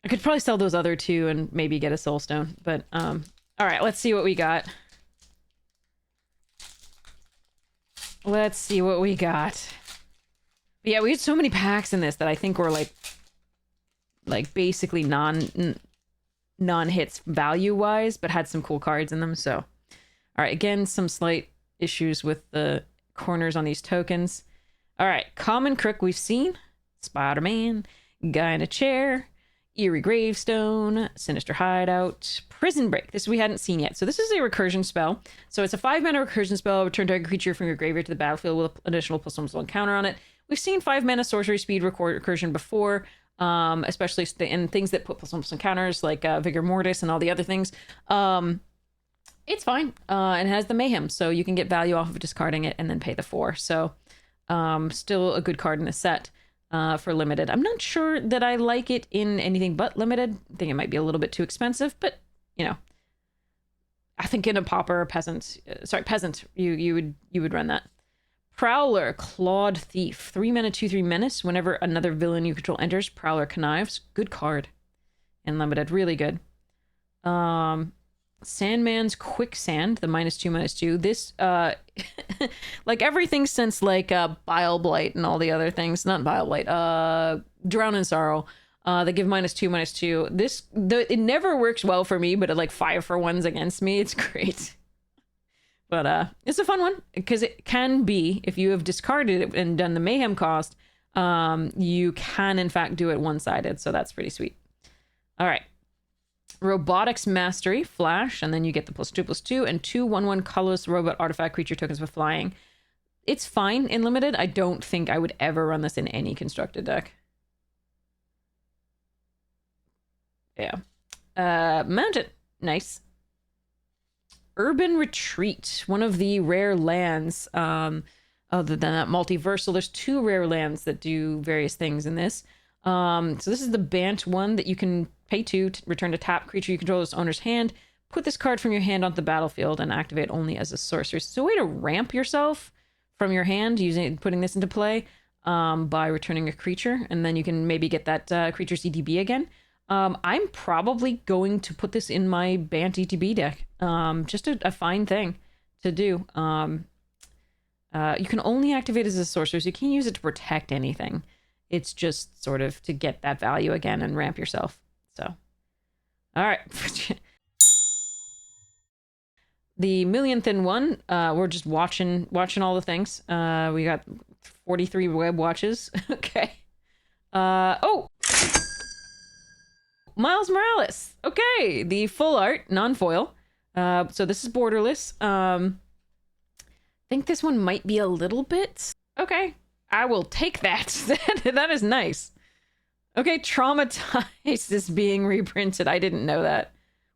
I could probably sell those other 2 and maybe get a Soulstone. But, all right, let's see what we got. Let's see what we got. But yeah, we had so many packs in this that I think were like basically non-hits value-wise, but had some cool cards in them, so. All right, again, some slight issues with the corners on these tokens. All right, Common Crook we've seen. Spider-Man. Guy in a Chair. Eerie Gravestone, Sinister Hideout, Prison Break. This we hadn't seen yet. So this is a recursion spell. So it's a 5-mana recursion spell. Return target creature from your graveyard to the battlefield with an additional +1/+1 counter on it. We've seen 5-mana sorcery speed recursion before, especially in things that put +1/+1 counters like Vigor Mortis and all the other things. It's fine. It has the Mayhem, so you can get value off of discarding it and then pay the 4. So still a good card in the set. For limited. I'm not sure that I like it in anything but limited. I think it might be a little bit too expensive, but you know, I think in a pauper or peasant, you would run that. Prowler, Clawed Thief, 3-mana 2/3 menace. Whenever another villain you control enters, Prowler connives. Good card in limited, really good. Sandman's Quicksand, the -2/2. This, like everything since like Bile Blight and all the other things, not Bile Blight, Drown in Sorrow, they give -2/2. It never works well for me, but it like 5-for-1s against me. It's great. But it's a fun one because it can be, if you have discarded it and done the Mayhem cost, you can in fact do it one-sided. So that's pretty sweet. All right. Robotics Mastery, Flash, and then you get the +2/+2 and 2 1/1 colorless robot artifact creature tokens for flying. It's fine in limited. I don't think I would ever run this in any constructed deck. Yeah. Mountain, nice. Urban Retreat, one of the rare lands. Other than that, multiversal. There's 2 rare lands that do various things in this. So this is the Bant one that you can pay to return to tap creature you control its owner's hand. Put this card from your hand onto the battlefield and activate only as a sorcery. So a way to ramp yourself from your hand putting this into play by returning a creature, and then you can maybe get that creature's ETB again. I'm probably going to put this in my Bant ETB deck. Just a fine thing to do. You can only activate it as a sorcery, so you can't use it to protect anything. It's just sort of to get that value again and ramp yourself. So, all right. The millionth in one, we're just watching all the things. We got 43 web watches. Okay. Oh! Miles Morales. Okay, the full art, non-foil. So this is borderless. I think this one might be a little bit. Okay, I will take that. That is nice. Okay, Traumatized is being reprinted. I didn't know that.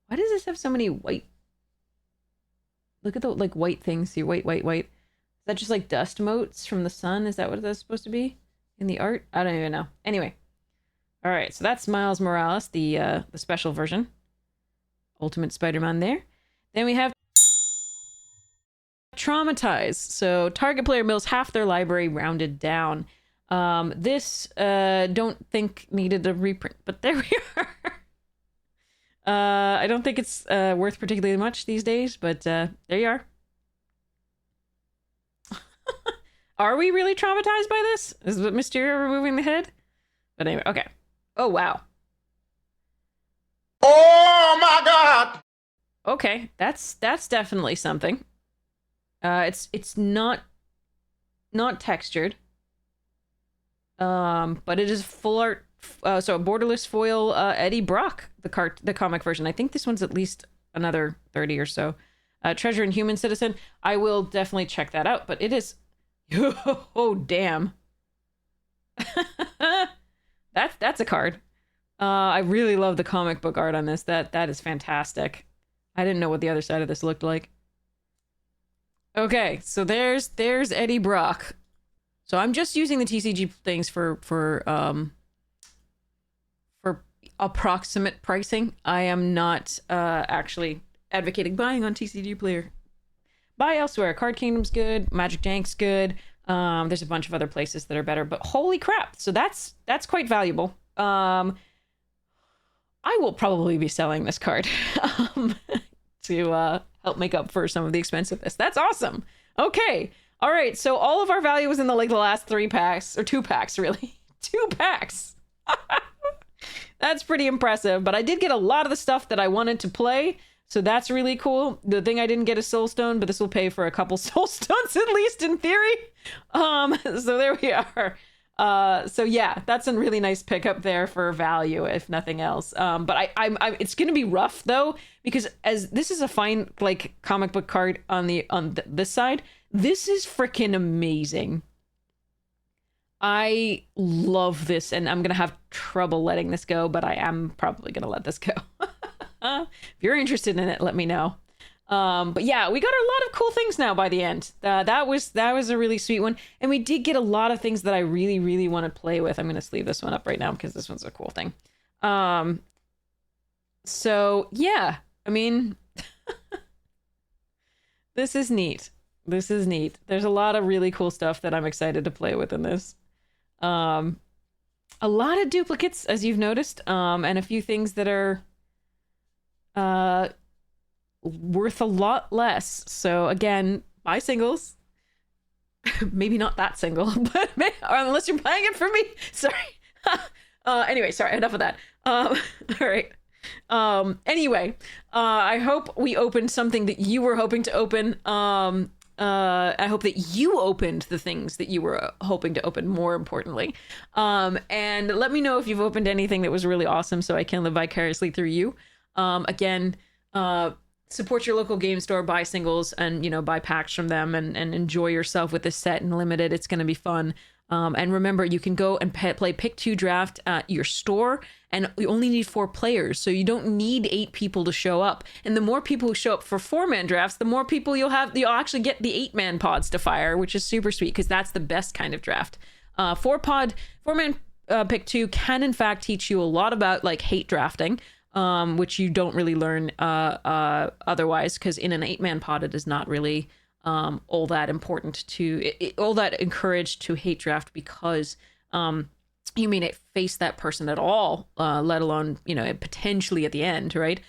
Why does this have so many white? Look at the like white things here. White. Is that just like dust motes from the sun? Is that what that's supposed to be in the art? I don't even know. Anyway. All right, so that's Miles Morales, the special version. Ultimate Spider-Man there. Then we have Traumatize. So target player mills half their library rounded down. This don't think needed a reprint, but there we are. I don't think it's worth particularly much these days, but there you are. Are we really traumatized by this? Is Mysterio removing the head? But anyway, okay. Oh, wow. Oh my God! Okay, that's definitely something. It's not textured. But it is full art. So a borderless foil Eddie Brock, the comic version. I think this one's at least another 30 or so. Treasure and Human Citizen. I will definitely check that out, but it is. Oh damn. That's a card. I really love the comic book art on this. That is fantastic. I didn't know what the other side of this looked like. Okay, so there's Eddie Brock. So I'm just using the TCG things for approximate pricing. I am not actually advocating buying on TCG Player. Buy elsewhere. Card Kingdom's good. Magic Jank's good. There's a bunch of other places that are better, but holy crap. So that's quite valuable. I will probably be selling this card to help make up for some of the expensiveness. That's awesome. Okay. All right. So all of our value was in the last 3 packs, or 2 packs, really. 2 packs. That's pretty impressive, but I did get a lot of the stuff that I wanted to play. So that's really cool. The thing I didn't get is Soul Stone, but this will pay for a couple Soul Stones, at least in theory. So there we are. So yeah, that's a really nice pickup there for value, if nothing else. But it's gonna be rough though, because as this is a fine like comic book card on this side, this is freaking amazing. I love this, and I'm gonna have trouble letting this go, but I am probably gonna let this go. If you're interested in it, let me know. But yeah, we got a lot of cool things now by the end. That was a really sweet one, and we did get a lot of things that I really, really want to play with. I'm gonna sleeve this one up right now because this one's a cool thing. So yeah, I mean, this is neat. This is neat. There's a lot of really cool stuff that I'm excited to play with in this. A lot of duplicates, as you've noticed, and a few things that are worth a lot less. So again, buy singles. Maybe not that single, but or unless you're buying it for me. Sorry. Anyway, sorry, enough of that. All right. Anyway, I hope we opened something that you were hoping to open. I hope that you opened the things that you were hoping to open, more importantly. And let me know if you've opened anything that was really awesome so I can live vicariously through you. Again, support your local game store, buy singles, and, you know, buy packs from them, and enjoy yourself with this set and limited. It's going to be fun. And remember, you can go and play Pick 2 Draft at your store, and you only need 4 players, so you don't need 8 people to show up. And the more people who show up for 4-man drafts, the more people you'll actually get the 8-man pods to fire, which is super sweet, because that's the best kind of draft. 4-man Pick 2 can in fact teach you a lot about like hate drafting, which you don't really learn otherwise, because in an 8-man pod it is not really all that important to all that encouraged to hate draft, because you may not face that person at all, let alone, you know, potentially at the end, right?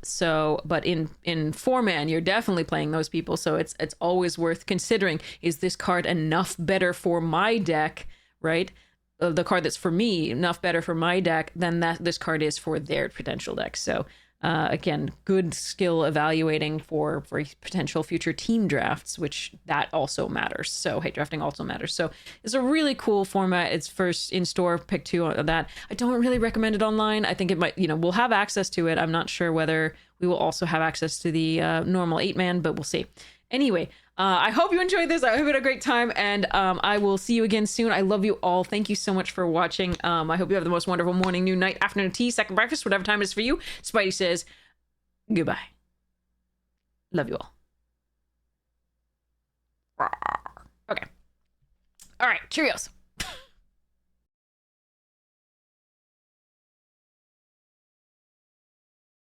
So but in 4-man you're definitely playing those people, so it's always worth considering, is this card enough better for my deck, right? The card that's for me enough better for my deck than that this card is for their potential deck. So again, good skill evaluating for potential future team drafts, which that also matters. So hate drafting also matters. So it's a really cool format. It's first in store, Pick 2 of that. I don't really recommend it online. I think it might, you know, we'll have access to it. I'm not sure whether we will also have access to the normal 8-man, but we'll see. Anyway, I hope you enjoyed this. I hope you had a great time, and I will see you again soon. I love you all. Thank you so much for watching. I hope you have the most wonderful morning, noon, night, afternoon, tea, second breakfast, whatever time it is for you. Spidey says goodbye. Love you all. Okay. All right. Cheerios.